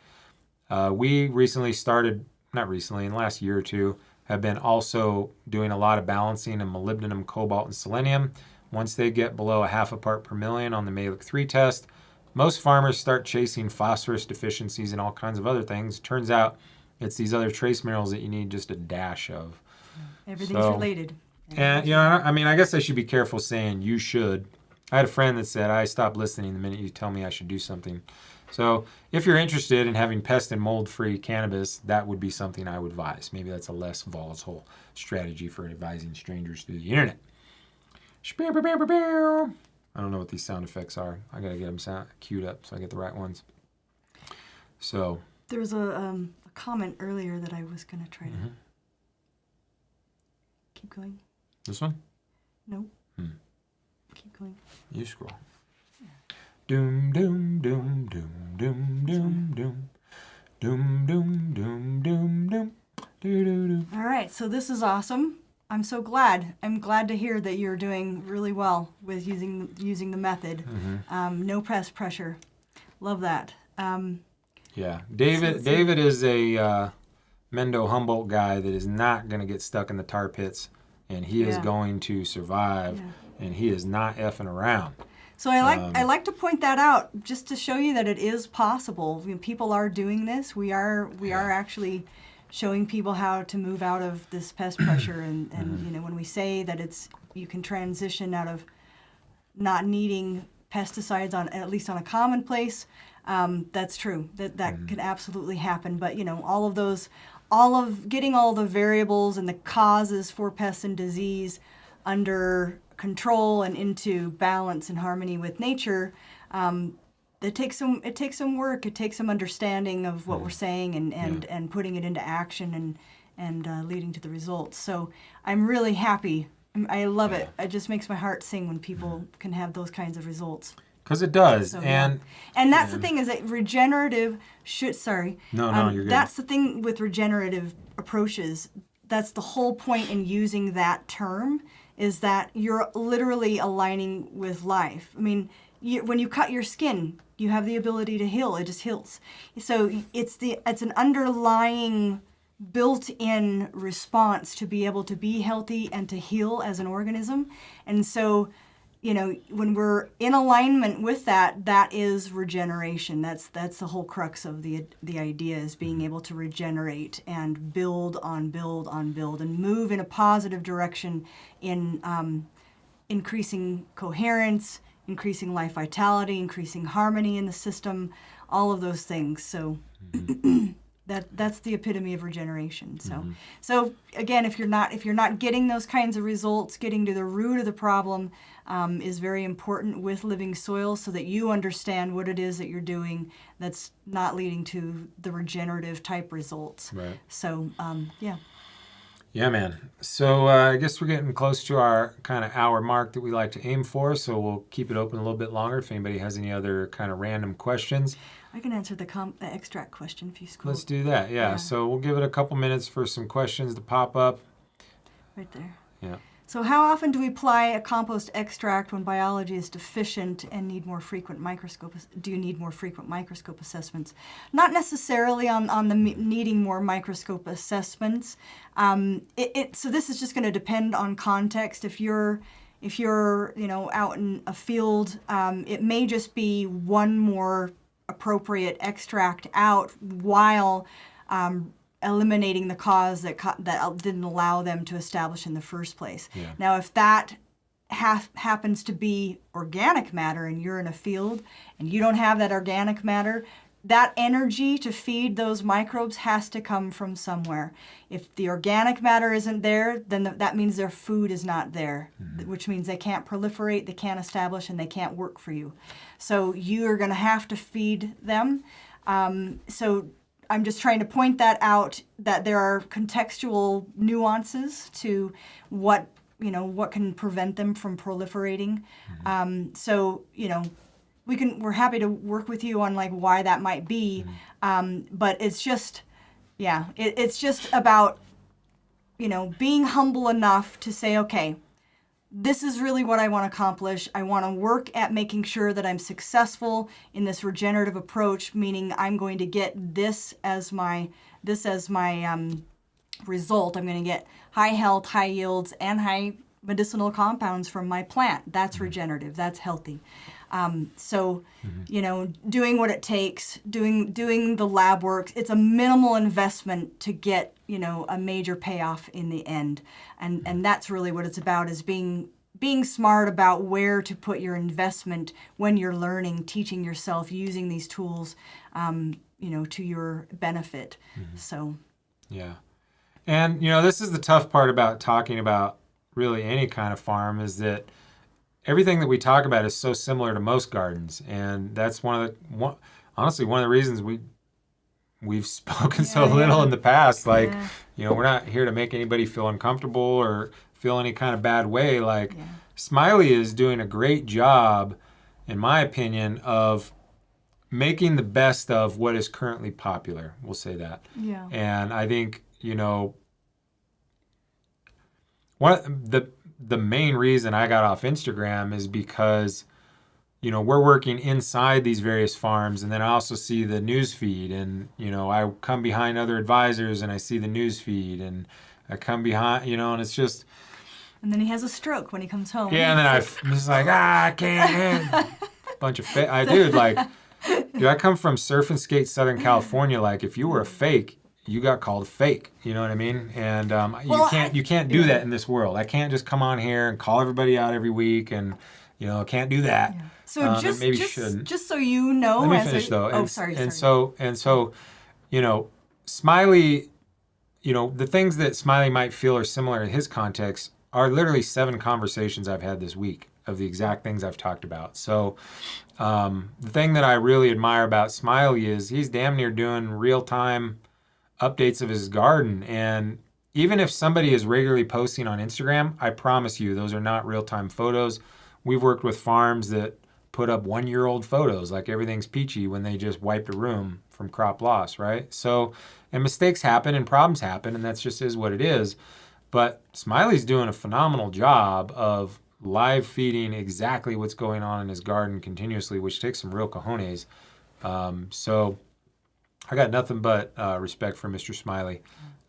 We recently started, not recently, in the last year or two, have been also doing a lot of balancing of molybdenum, cobalt, and selenium. Once they get below a 0.5 part per million on the Malick 3 test, most farmers start chasing phosphorus deficiencies and all kinds of other things. Turns out it's these other trace minerals that you need just a dash of. Everything's related. And, I guess I should be careful saying you should. I had a friend that said, I stop listening the minute you tell me I should do something. So if you're interested in having pest and mold-free cannabis, that would be something I would advise. Maybe that's a less volatile strategy for advising strangers through the internet. I don't know what these sound effects are. I gotta get them queued up so I get the right ones. So There was a comment earlier that I was going to try to keep going. this one, No. Keep going. you scroll. Doom doom doom doom doom doom doom doom doom doom doom doom doo doo doo. All right, so this is awesome. I'm so glad. I'm glad to hear that you're doing really well with using the method. No pest pressure. Love that. Yeah, David is a Mendo Humboldt guy that is not going to get stuck in the tar pits, and he is going to survive, and he is not effing around. So I like to point that out just to show you that it is possible. You know, people are doing this. We are actually showing people how to move out of this pest pressure, and you know, when we say that you can transition out of not needing pesticides on, at least on a commonplace, that's true. That can absolutely happen. But you know, all of getting all the variables and the causes for pests and disease under control and into balance and harmony with nature, it takes some work. It takes some understanding of what we're saying and putting it into action and leading to the results. So I'm really happy. I love it. It just makes my heart sing when people can have those kinds of results. Because it does, So, and that's the thing, is that regenerative should, sorry. No, you're good. That's the thing with regenerative approaches. That's the whole point in using that term, is that you're literally aligning with life. I mean, when you cut your skin, you have the ability to heal. It just heals. So it's an underlying built-in response to be able to be healthy and to heal as an organism. And so, you know, when we're in alignment with that, that is regeneration. That's the whole crux of the idea, is being able to regenerate and build on build on build and move in a positive direction in increasing coherence, increasing life vitality, increasing harmony in the system, all of those things. So that's the epitome of regeneration. So again, if you're not getting those kinds of results, getting to the root of the problem is very important with living soil, so that you understand what it is that you're doing that's not leading to the regenerative type results. Right. So Yeah, man. So I guess we're getting close to our kind of hour mark that we like to aim for, so we'll keep it open a little bit longer if anybody has any other kind of random questions. I can answer the extract question if you scroll. Let's do that, yeah. So we'll give it a couple minutes for some questions to pop up. Right there. Yeah. So how often do we apply a compost extract when biology is deficient and need more frequent microscope? Do you need more frequent microscope assessments? Not necessarily on the needing more microscope assessments. So this is just going to depend on context. If you're out in a field, it may just be one more appropriate extract out while eliminating the cause that didn't allow them to establish in the first place. Yeah. Now, if that happens to be organic matter and you're in a field and you don't have that organic matter, that energy to feed those microbes has to come from somewhere. If the organic matter isn't there, then that means their food is not there, which means they can't proliferate, they can't establish, and they can't work for you. So you're going to have to feed them. So I'm just trying to point that out, that there are contextual nuances to what can prevent them from proliferating. So we're happy to work with you on like why that might be, but it's just, it's just about being humble enough to say, okay, this is really what I want to accomplish. I want to work at making sure that I'm successful in this regenerative approach, meaning I'm going to get this as my result. I'm going to get high health, high yields, and high medicinal compounds from my plant. That's regenerative. That's healthy. Doing what it takes, doing the lab work, it's a minimal investment to get, a major payoff in the end. And that's really what it's about, is being being smart about where to put your investment when you're learning, teaching yourself, using these tools, to your benefit. So. Yeah. And, this is the tough part about talking about really any kind of farm, is that everything that we talk about is so similar to most gardens. And that's honestly, one of the reasons we've spoken so little in the past. Like, we're not here to make anybody feel uncomfortable or feel any kind of bad way. Like, Smiley is doing a great job, in my opinion, of making the best of what is currently popular. We'll say that. Yeah. And I think, the main reason I got off Instagram is because, we're working inside these various farms, and then I also see the news feed, and, I come behind other advisors and I see the news feed, and I come behind, and it's just. And then he has a stroke when he comes home. Yeah, and then I'm just like, I can't. Bunch of fake. Dude, I come from Surf and Skate Southern California. Like, if you were a fake, you got called fake. You know what I mean? And you can't do that in this world. I can't just come on here and call everybody out every week, and I can't do that. Yeah. So just so you know, let me finish though. Sorry. So, Smiley, the things that Smiley might feel are similar in his context are literally 7 conversations I've had this week of the exact things I've talked about. So, the thing that I really admire about Smiley is he's damn near doing real-time updates of his garden. And even if somebody is regularly posting on Instagram, I promise you, those are not real-time photos. We've worked with farms that put up 1-year-old photos, like everything's peachy, when they just wiped a room from crop loss, right? So, and mistakes happen and problems happen, and that's just is what it is. But Smiley's doing a phenomenal job of live feeding exactly what's going on in his garden continuously, which takes some real cojones. So I got nothing but respect for Mr. Smiley.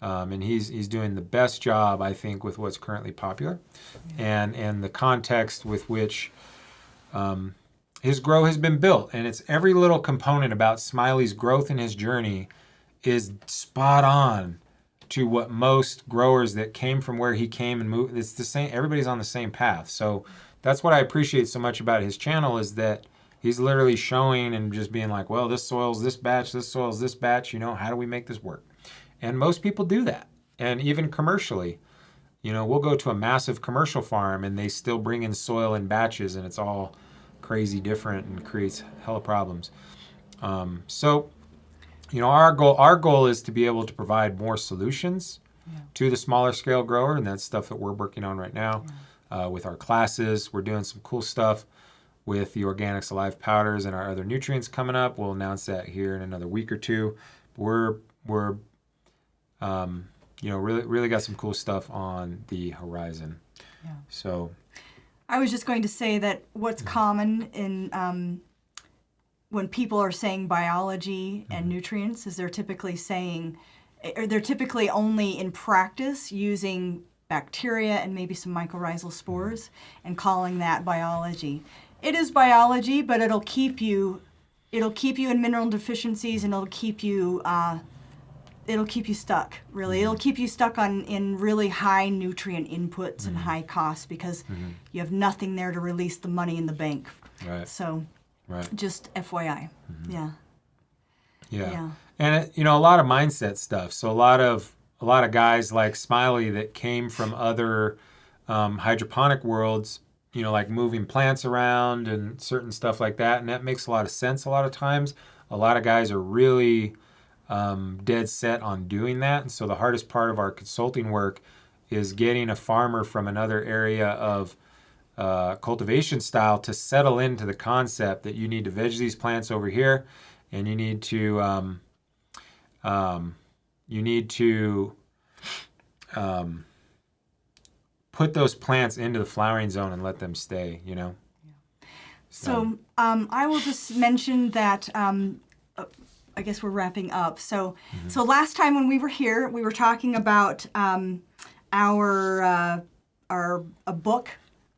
And he's doing the best job, I think, with what's currently popular, and the context with which his grow has been built. And it's every little component about Smiley's growth and his journey is spot on to what most growers that came from where he came and moved. It's the same. Everybody's on the same path. So that's what I appreciate so much about his channel, is that he's literally showing and just being like, well, this soil's this batch, this soil's this batch, how do we make this work? And most people do that. And even commercially, we'll go to a massive commercial farm and they still bring in soil in batches, and it's all crazy different and creates hella problems. So our goal is to be able to provide more solutions to the smaller scale grower, and that's stuff that we're working on right now with our classes. We're doing some cool stuff with the Organics Alive powders and our other nutrients coming up. We'll announce that here in another week or two. We're really got some cool stuff on the horizon. Yeah. So I was just going to say that what's common in when people are saying biology and nutrients is they're typically only in practice using bacteria and maybe some mycorrhizal spores and calling that biology. It is biology, but it'll keep you in mineral deficiencies, and it'll keep you stuck, really. It'll keep you stuck in really high nutrient inputs and high costs, because you have nothing there to release the money in the bank. Right. So just FYI. Yeah. And a lot of mindset stuff. So a lot of guys like Smiley that came from other hydroponic worlds, like moving plants around and certain stuff like that, and that makes a lot of sense a lot of times. A lot of guys are really dead set on doing that, and so the hardest part of our consulting work is getting a farmer from another area of cultivation style to settle into the concept that you need to veg these plants over here, and you need to put those plants into the flowering zone and let them stay. So I will just mention that. I guess we're wrapping up. So last time when we were here, we were talking about our book,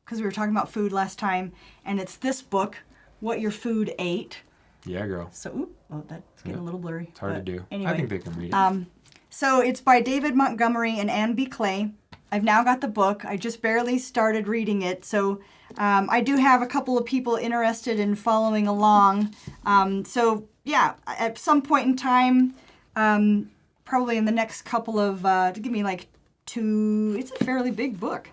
because we were talking about food last time, and it's this book, What Your Food Ate. Yeah, girl. So, that's getting a little blurry. It's hard to do. Anyway, I think they can read it. So it's by David Montgomery and Ann B. Clay. I've now got the book. I just barely started reading it, so I do have a couple of people interested in following along. So yeah, at some point in time, probably in the next couple of, to give me like 2, it's a fairly big book.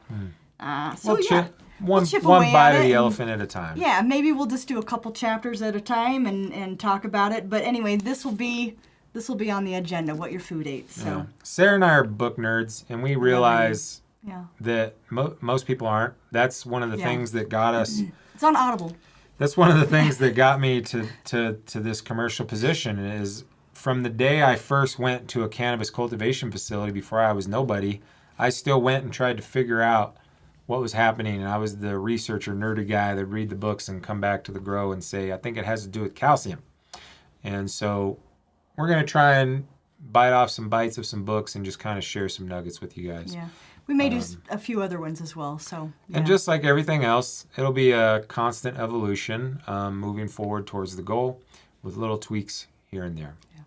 So We'll yeah, one chip one away bite at of the it and- elephant at a time. Yeah, maybe we'll just do a couple chapters at a time and talk about it. But anyway, this will be on the agenda, what your food ate. So Yeah. Sarah and I are book nerds, and we realize yeah, that most people aren't. That's one of the Yeah. things that got us. it's on Audible. That's one of the things that got me to this commercial position is from the day I first went to a cannabis cultivation facility before I was nobody, I still went and tried to figure out what was happening. And I was the researcher, nerdy guy that read the books and come back to the grow and say, I think it has to do with calcium. And so we're going to try and bite off some bites of some books and just kind of share some nuggets with you guys. Yeah, we may do a few other ones as well. So yeah. And just like everything else, it'll be a constant evolution moving forward towards the goal with little tweaks here and there. Yeah.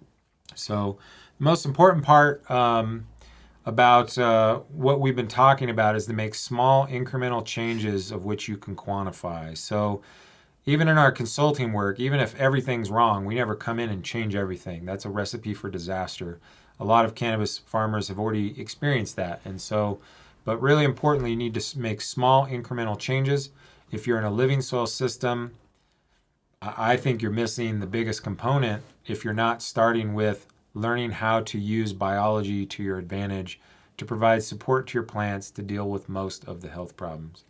So the most important part about what we've been talking about is to make small incremental changes of which you can quantify. So even in our consulting work, even if everything's wrong, we never come in and change everything. That's a recipe for disaster. A lot of cannabis farmers have already experienced that. And so, but really importantly, you need to make small incremental changes. If you're in a living soil system, I think you're missing the biggest component if you're not starting with learning how to use biology to your advantage to provide support to your plants to deal with most of the health problems.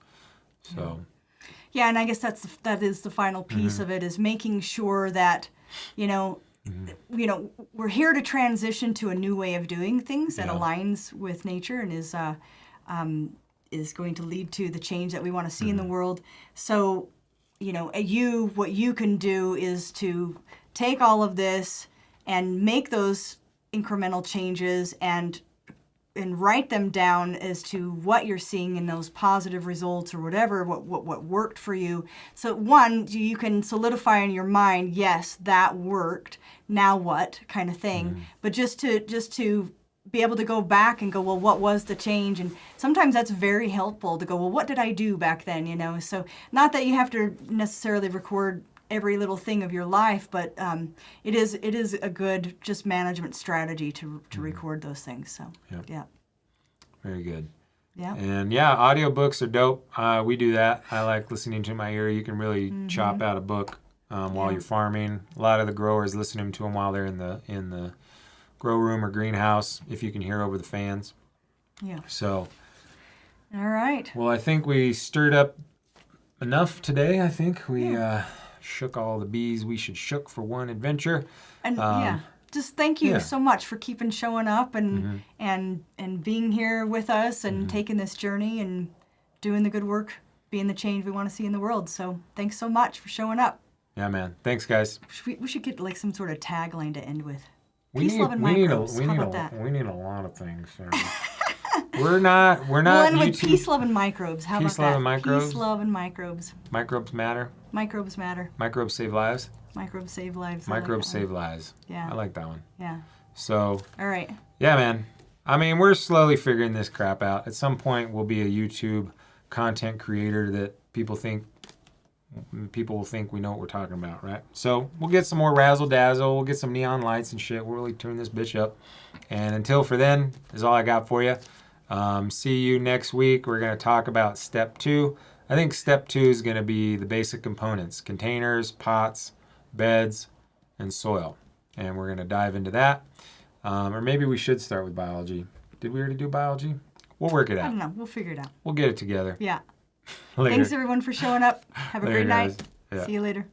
So. Yeah, and I guess that is the final piece of it is making sure that, we're here to transition to a new way of doing things that aligns with nature and is going to lead to the change that we want to see in the world. So, what you can do is to take all of this and make those incremental changes and write them down as to what you're seeing in those positive results or whatever, what worked for you. So one, you can solidify in your mind, yes, that worked, now what kind of thing. But just to be able to go back and go, well, what was the change? And sometimes that's very helpful to go, well, what did I do back then? So not that you have to necessarily record every little thing of your life, but it is a good just management strategy to record those things. So yeah, Very good. Yeah. And yeah, audiobooks are dope. We do that. I like listening to my ear. You can really chop out a book while you're farming. A lot of the growers listen to them while they're in the grow room or greenhouse, if you can hear over the fans. Yeah. So. All right. Well, I think we stirred up enough today. I think we shook all the bees we should shook for one adventure. And just thank you so much for keeping showing up and being here with us and taking this journey and doing the good work, being the change we want to see in the world. So thanks so much for showing up. Yeah, man. Thanks, guys. We should get like some sort of tagline to end with. We Peace, love, and microbes. How about that? We need a lot of things. We're not We'll end with YouTube. peace, love, and microbes. How Peace, about love, that? and microbes. Peace, love, and microbes. Microbes matter. Microbes matter. Microbes save lives. Microbes save lives. Microbes save lives. Yeah. I like that one. Yeah. So, All right. yeah, man. I mean, we're slowly figuring this crap out. At some point, we'll be a YouTube content creator that people will think we know what we're talking about, right? So we'll get some more razzle dazzle. We'll get some neon lights and shit. We'll really turn this bitch up. And until for then, is all I got for you. See you next week. We're going to talk about step 2. I think step 2 is going to be the basic components: containers, pots, beds, and soil. And we're going to dive into that. Or maybe we should start with biology. Did we already do biology? We'll work it I out. don't know. We'll figure it out. We'll get it together. Yeah. Later. Thanks everyone for showing up. Have a Later, great night. guys. Yeah. See you later.